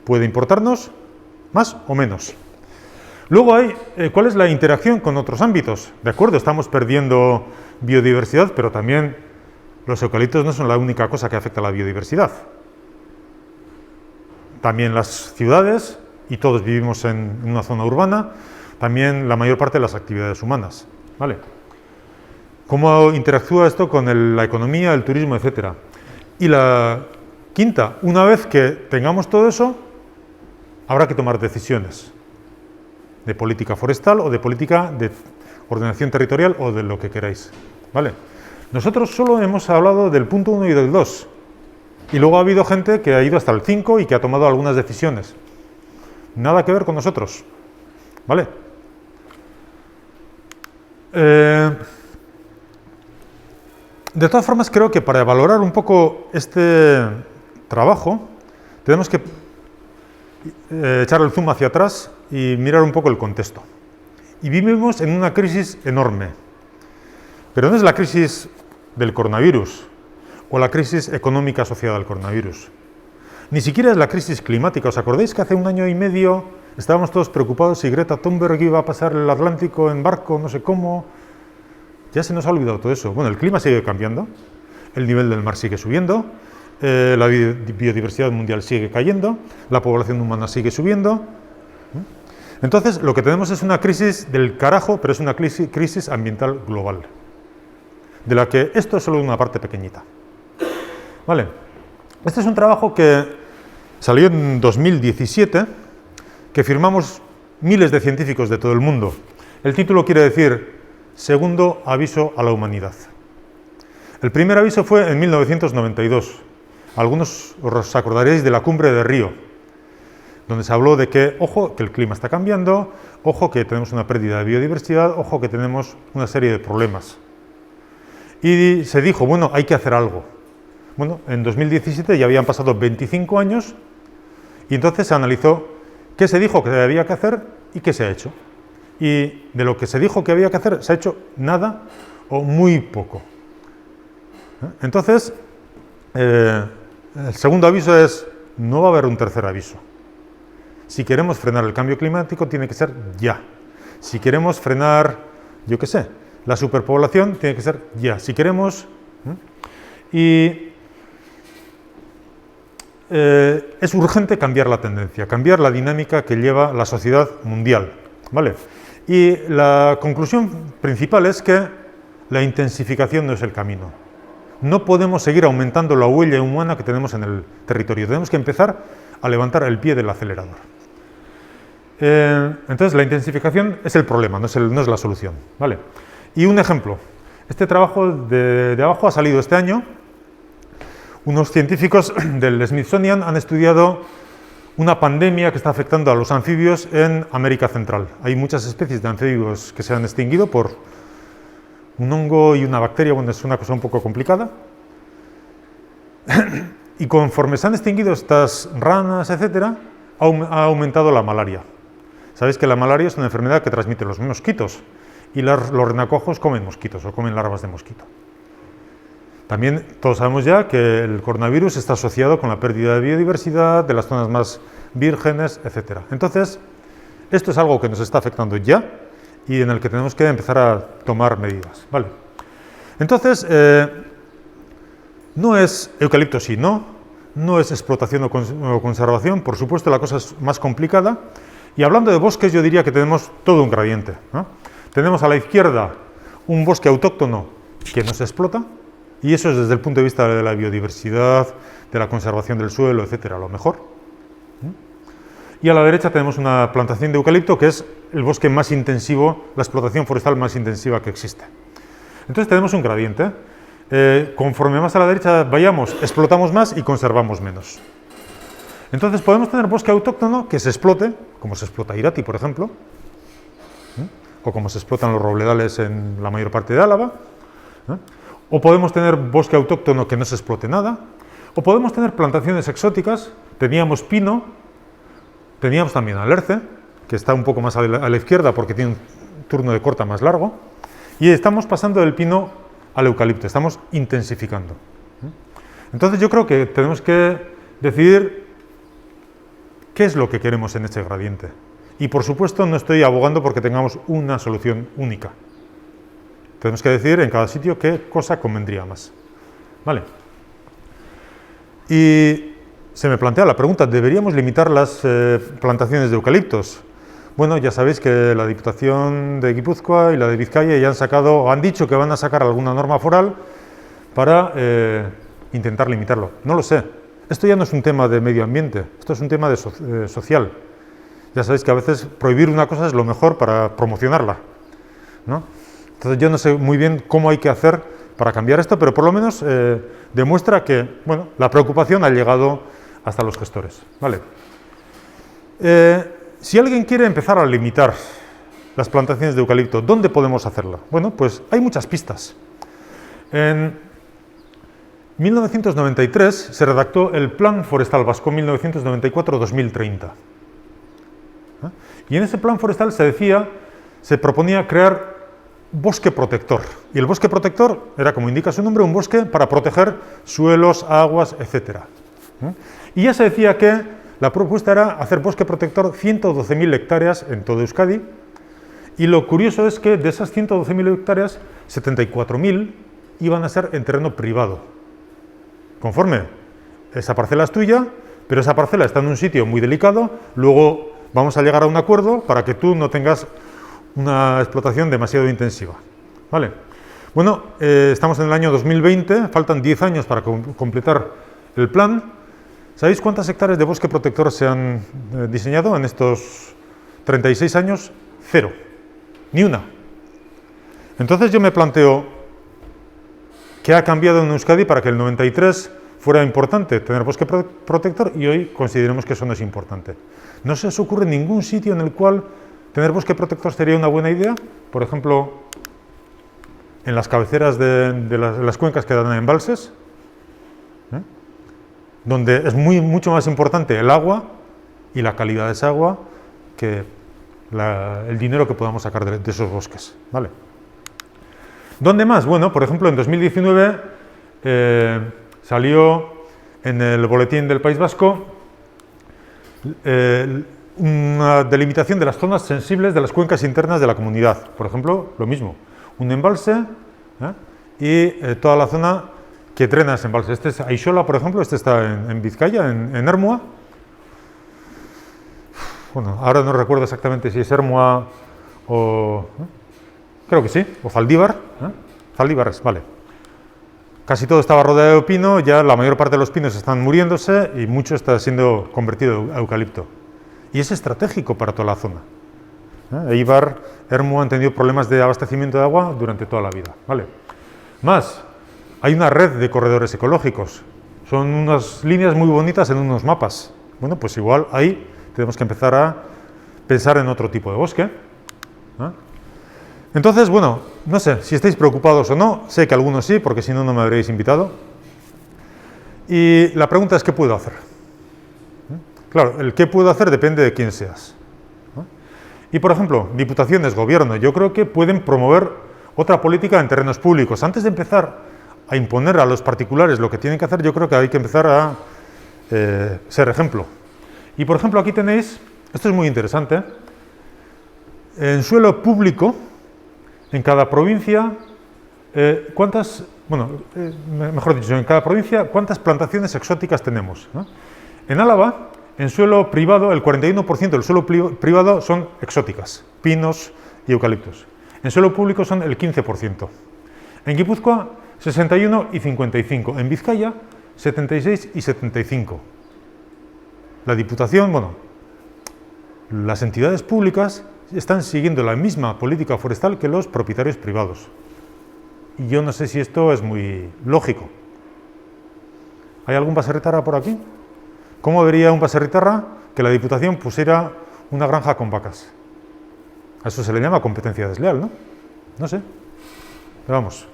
Puede importarnos más o menos. Luego hay, ¿cuál es la interacción con otros ámbitos? De acuerdo, estamos perdiendo biodiversidad, pero también los eucaliptos no son la única cosa que afecta a la biodiversidad. También las ciudades, y todos vivimos en una zona urbana, también la mayor parte de las actividades humanas, ¿vale? ¿Cómo interactúa esto con la economía, el turismo, etcétera? Y la quinta, una vez que tengamos todo eso, habrá que tomar decisiones de política forestal o de política de ordenación territorial o de lo que queráis, ¿vale? Nosotros solo hemos hablado del punto 1 y del 2, y luego ha habido gente que ha ido hasta el 5 y que ha tomado algunas decisiones. Nada que ver con nosotros, ¿vale? De todas formas, creo que para valorar un poco este trabajo, tenemos que echar el zoom hacia atrás y mirar un poco el contexto. Y vivimos en una crisis enorme, pero no es la crisis del coronavirus o la crisis económica asociada al coronavirus. Ni siquiera es la crisis climática. ¿Os acordáis que hace un año y medio estábamos todos preocupados si Greta Thunberg iba a pasar el Atlántico en barco, no sé cómo? Ya se nos ha olvidado todo eso. Bueno, el clima sigue cambiando, el nivel del mar sigue subiendo, la biodiversidad mundial sigue cayendo, la población humana sigue subiendo. Entonces, lo que tenemos es una crisis del carajo, pero es una crisis ambiental global, de la que esto es solo una parte pequeñita. Vale. Este es un trabajo que salió en 2017, que firmamos miles de científicos de todo el mundo. El título quiere decir Segundo aviso a la humanidad. El primer aviso fue en 1992. Algunos os acordaréis de la cumbre de Río, donde se habló de que, ojo, que el clima está cambiando, ojo, que tenemos una pérdida de biodiversidad, ojo, que tenemos una serie de problemas. Y se dijo, bueno, hay que hacer algo. Bueno, en 2017 ya habían pasado 25 años y entonces se analizó qué se dijo que había que hacer y qué se ha hecho. Y de lo que se dijo que había que hacer, se ha hecho nada o muy poco. Entonces, el segundo aviso es, no va a haber un tercer aviso. Si queremos frenar el cambio climático, tiene que ser ya. Si queremos frenar, yo qué sé, la superpoblación, tiene que ser ya. Si queremos... es urgente cambiar la tendencia, cambiar la dinámica que lleva la sociedad mundial, ¿vale? Y la conclusión principal es que la intensificación no es el camino. No podemos seguir aumentando la huella humana que tenemos en el territorio. Tenemos que empezar a levantar el pie del acelerador. Entonces, la intensificación es el problema, no es la solución, ¿vale? Y un ejemplo. Este trabajo de abajo ha salido este año. Unos científicos del Smithsonian han estudiado una pandemia que está afectando a los anfibios en América Central. Hay muchas especies de anfibios que se han extinguido por un hongo y una bacteria, bueno, es una cosa un poco complicada. Y conforme se han extinguido estas ranas, etcétera, ha aumentado la malaria. Sabéis que la malaria es una enfermedad que transmiten los mosquitos y los renacuajos comen mosquitos o comen larvas de mosquito. También todos sabemos ya que el coronavirus está asociado con la pérdida de biodiversidad, de las zonas más vírgenes, etc. Entonces, esto es algo que nos está afectando ya y en el que tenemos que empezar a tomar medidas, ¿vale? Entonces, no es eucalipto sí, no es explotación o conservación, por supuesto la cosa es más complicada. Y hablando de bosques, yo diría que tenemos todo un gradiente, ¿no? Tenemos a la izquierda un bosque autóctono que no se explota, y eso es desde el punto de vista de la biodiversidad, de la conservación del suelo, etcétera, lo mejor. Y a la derecha tenemos una plantación de eucalipto que es el bosque más intensivo, la explotación forestal más intensiva que existe. Entonces tenemos un gradiente. Conforme más a la derecha vayamos, explotamos más y conservamos menos. Entonces podemos tener bosque autóctono que se explote, como se explota Irati, por ejemplo, o como se explotan los robledales en la mayor parte de Álava. O podemos tener bosque autóctono que no se explote nada, o podemos tener plantaciones exóticas. Teníamos pino, teníamos también alerce, que está un poco más a la izquierda porque tiene un turno de corta más largo, y estamos pasando del pino al eucalipto, estamos intensificando. Entonces yo creo que tenemos que decidir qué es lo que queremos en este gradiente. Y por supuesto no estoy abogando porque tengamos una solución única. Tenemos que decidir en cada sitio qué cosa convendría más. ¿Vale? Y se me plantea la pregunta, ¿deberíamos limitar las plantaciones de eucaliptos? Bueno, ya sabéis que la Diputación de Guipúzcoa y la de Vizcaya ya han dicho que van a sacar alguna norma foral para intentar limitarlo. No lo sé. Esto ya no es un tema de medio ambiente, esto es un tema de social. Ya sabéis que a veces prohibir una cosa es lo mejor para promocionarla, ¿no? Entonces yo no sé muy bien cómo hay que hacer para cambiar esto, pero por lo menos demuestra que, bueno, la preocupación ha llegado hasta los gestores. ¿Vale? Si alguien quiere empezar a limitar las plantaciones de eucalipto, ¿dónde podemos hacerlo? Bueno, pues hay muchas pistas. En 1993 se redactó el Plan Forestal Vasco 1994-2030. Y en ese plan forestal se proponía crear bosque protector. Y el bosque protector era, como indica su nombre, un bosque para proteger suelos, aguas, etc. Y ya se decía que la propuesta era hacer bosque protector 112.000 hectáreas en todo Euskadi. Y lo curioso es que de esas 112.000 hectáreas, 74.000 iban a ser en terreno privado. Conforme, esa parcela es tuya, pero esa parcela está en un sitio muy delicado, luego vamos a llegar a un acuerdo para que tú no tengas una explotación demasiado intensiva. ¿Vale? Bueno, estamos en el año 2020, faltan 10 años para completar el plan. ¿Sabéis cuántas hectáreas de bosque protector se han diseñado en estos 36 años? 0, ni una. Entonces yo me planteo, ¿qué ha cambiado en Euskadi para que el 93 fuera importante tener bosque protector y hoy consideremos que eso no es importante? ¿No se os ocurre ningún sitio en el cual tener bosque protector sería una buena idea? Por ejemplo, en las cabeceras de las cuencas que dan en embalses, donde es mucho más importante el agua y la calidad de esa agua que el dinero que podamos sacar de esos bosques. ¿Vale? ¿Dónde más? Bueno, por ejemplo, en 2019 salió en el Boletín del País Vasco una delimitación de las zonas sensibles de las cuencas internas de la comunidad. Por ejemplo, lo mismo, un embalse y toda la zona que drena ese embalse. Este es Aixola, por ejemplo, este está en Vizcaya, en Ermua. Bueno, ahora no recuerdo exactamente si es Ermua o... creo que sí, o Zaldívar. Zaldívar es, vale. Casi todo estaba rodeado de pino, ya la mayor parte de los pinos están muriéndose y mucho está siendo convertido a eucalipto. Y es estratégico para toda la zona. Eibar, Ermua han tenido problemas de abastecimiento de agua durante toda la vida. ¿Vale? Más, hay una red de corredores ecológicos. Son unas líneas muy bonitas en unos mapas. Bueno, pues igual ahí tenemos que empezar a pensar en otro tipo de bosque. Entonces, bueno, no sé si estáis preocupados o no, sé que algunos sí, porque si no, no me habréis invitado. Y la pregunta es, ¿qué puedo hacer? Claro, el qué puedo hacer depende de quién seas. Y, por ejemplo, diputaciones, gobierno, yo creo que pueden promover otra política en terrenos públicos. Antes de empezar a imponer a los particulares lo que tienen que hacer, yo creo que hay que empezar a ser ejemplo. Y, por ejemplo, aquí tenéis, esto es muy interesante, en suelo público, en cada provincia, mejor dicho, en cada provincia, ¿cuántas plantaciones exóticas tenemos? En Álava, en suelo privado, el 41% del suelo privado son exóticas, pinos y eucaliptos. En suelo público son el 15%. En Guipúzcoa, 61 y 55. En Vizcaya, 76 y 75. La Diputación, bueno, las entidades públicas están siguiendo la misma política forestal que los propietarios privados. Y yo no sé si esto es muy lógico. ¿Hay algún baserritarra por aquí? ¿Cómo vería un baserritarra que la Diputación pusiera una granja con vacas? A eso se le llama competencia desleal, ¿no? No sé. Pero vamos,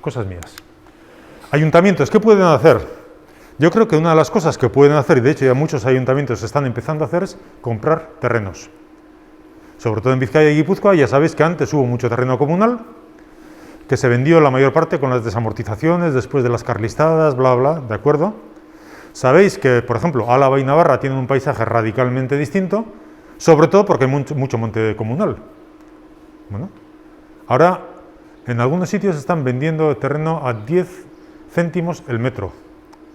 cosas mías. Ayuntamientos, ¿qué pueden hacer? Yo creo que una de las cosas que pueden hacer, y de hecho ya muchos ayuntamientos están empezando a hacer, es comprar terrenos. Sobre todo en Vizcaya y Guipúzcoa, ya sabéis que antes hubo mucho terreno comunal, que se vendió la mayor parte con las desamortizaciones, después de las carlistadas, bla, bla, ¿de acuerdo? Sabéis que, por ejemplo, Álava y Navarra tienen un paisaje radicalmente distinto, sobre todo porque hay mucho monte comunal. Bueno, ahora, en algunos sitios están vendiendo terreno a 10 céntimos el metro,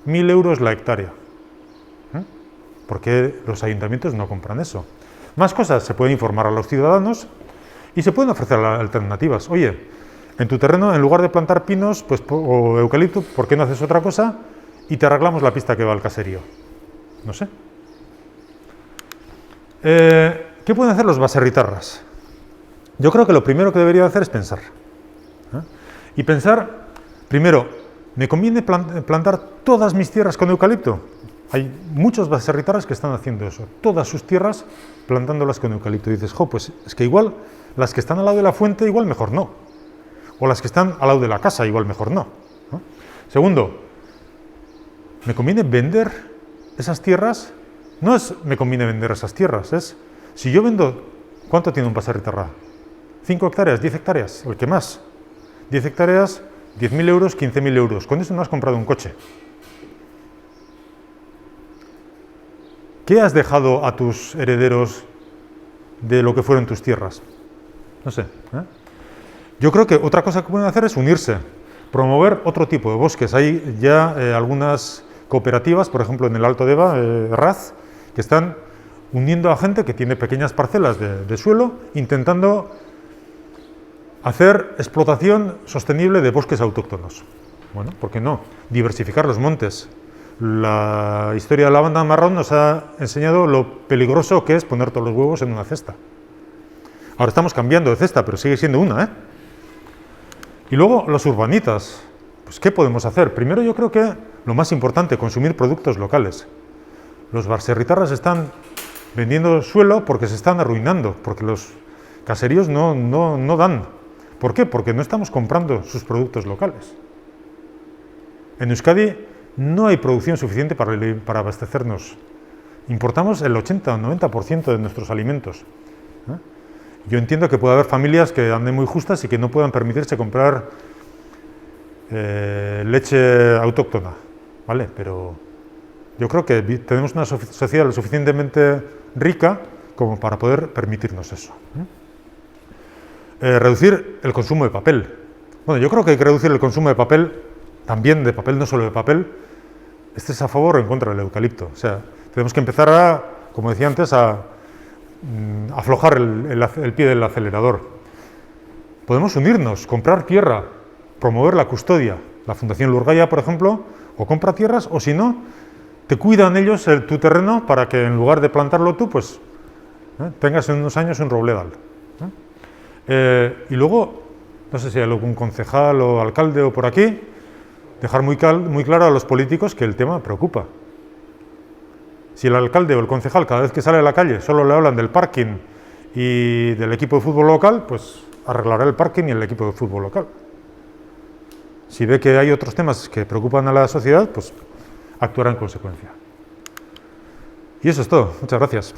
1.000 euros la hectárea. ¿Por qué los ayuntamientos no compran eso? Más cosas, se pueden informar a los ciudadanos y se pueden ofrecer alternativas. Oye, en tu terreno, en lugar de plantar pinos o eucalipto, ¿por qué no haces otra cosa? Y te arreglamos la pista que va al caserío. No sé. ¿Qué pueden hacer los baserritarras? Yo creo que lo primero que debería hacer es pensar. Y pensar, primero, ¿me conviene plantar todas mis tierras con eucalipto? Hay muchos baserritarras que están haciendo eso, todas sus tierras plantándolas con eucalipto. Y dices, jo, pues es que igual las que están al lado de la fuente, igual mejor no. O las que están al lado de la casa, igual mejor no. Segundo, ¿me conviene vender esas tierras? No es me conviene vender esas tierras, es si yo vendo, ¿cuánto tiene un baserritarra? 5 hectáreas, 10 hectáreas, el que más. 10 hectáreas, 10.000 euros, 15.000 euros. Con eso no has comprado un coche. ¿Qué has dejado a tus herederos de lo que fueron tus tierras? No sé. Yo creo que otra cosa que pueden hacer es unirse, promover otro tipo de bosques. Hay ya algunas cooperativas, por ejemplo en el Alto Deva, Raz, que están uniendo a gente que tiene pequeñas parcelas de suelo, intentando hacer explotación sostenible de bosques autóctonos. Bueno, ¿por qué no? Diversificar los montes. La historia de la banda marrón nos ha enseñado lo peligroso que es poner todos los huevos en una cesta. Ahora estamos cambiando de cesta, pero sigue siendo una, ¿eh? Y luego los urbanitas. Pues, ¿qué podemos hacer? Primero, yo creo que lo más importante, consumir productos locales. Los baserritarras están vendiendo suelo porque se están arruinando, porque los caseríos no dan. ¿Por qué? Porque no estamos comprando sus productos locales. En Euskadi no hay producción suficiente para abastecernos. Importamos el 80 o 90% de nuestros alimentos. Yo entiendo que puede haber familias que anden muy justas y que no puedan permitirse comprar leche autóctona, ¿vale? Pero yo creo que tenemos una sociedad lo suficientemente rica como para poder permitirnos eso. Reducir el consumo de papel. Bueno, yo creo que hay que reducir el consumo de papel, también de papel, no solo de papel. ¿Estés a favor o en contra del eucalipto? O sea, tenemos que empezar a, como decía antes, a aflojar el pie del acelerador. Podemos unirnos, comprar tierra, promover la custodia. La Fundación Lurgaya, por ejemplo, o compra tierras, o si no, te cuidan ellos tu terreno para que en lugar de plantarlo tú, pues tengas en unos años un robledal. Y luego, no sé si hay algún concejal o alcalde o por aquí, dejar muy claro a los políticos que el tema preocupa. Si el alcalde o el concejal cada vez que sale a la calle solo le hablan del parking y del equipo de fútbol local, pues arreglará el parking y el equipo de fútbol local. Si ve que hay otros temas que preocupan a la sociedad, pues actuará en consecuencia. Y eso es todo. Muchas gracias.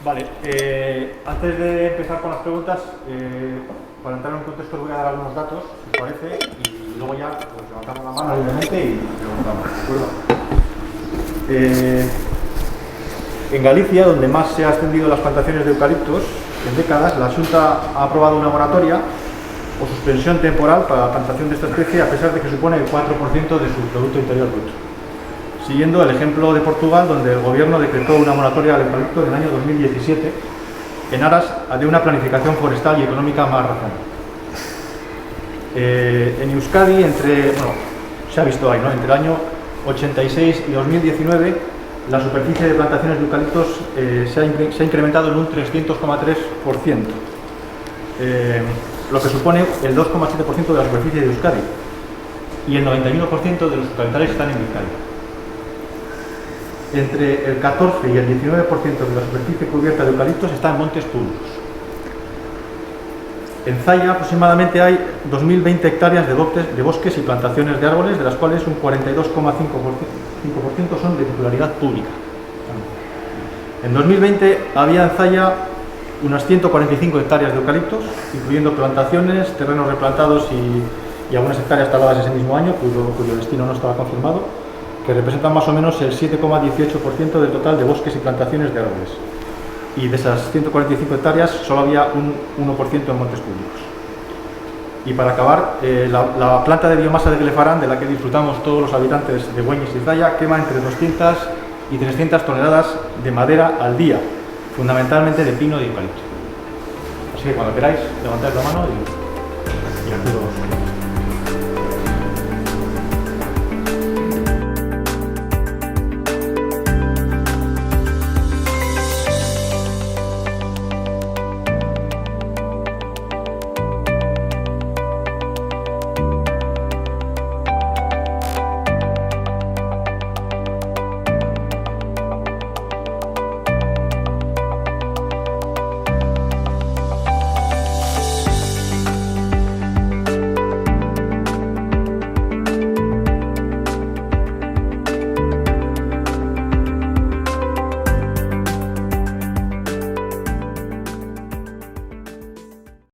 Vale, antes de empezar con las preguntas, para entrar en un contexto voy a dar algunos datos, si os parece, y luego ya pues, levantamos la mano obviamente y preguntamos, ¿de acuerdo? En Galicia, donde más se han extendido las plantaciones de eucaliptos, en décadas, la Xunta ha aprobado una moratoria o suspensión temporal para la plantación de esta especie, a pesar de que supone el 4% de su Producto Interior Bruto. Siguiendo el ejemplo de Portugal, donde el gobierno decretó una moratoria al eucalipto en el año 2017 en aras de una planificación forestal y económica más razonable. En Euskadi, se ha visto ahí, ¿no? Entre el año 86 y 2019, la superficie de plantaciones de eucaliptos se ha incrementado en un 300,3%, lo que supone el 2,7% de la superficie de Euskadi, y el 91% de los eucaliptales están en Vizcaya. Entre el 14 y el 19% de la superficie cubierta de eucaliptos está en montes públicos. En Zaya aproximadamente hay 2.020 hectáreas de bosques y plantaciones de árboles, de las cuales un 42,5% son de titularidad pública. En 2020 había en Zaya unas 145 hectáreas de eucaliptos, incluyendo plantaciones, terrenos replantados y algunas hectáreas taladas ese mismo año, cuyo destino no estaba confirmado, que representan más o menos el 7,18% del total de bosques y plantaciones de árboles. Y de esas 145 hectáreas solo había un 1% en montes públicos. Y para acabar, la planta de biomasa de Glefaran, de la que disfrutamos todos los habitantes de Güeñes y Zaya, quema entre 200 y 300 toneladas de madera al día, fundamentalmente de pino y eucalipto. Así que cuando queráis, levantáis la mano y acudo.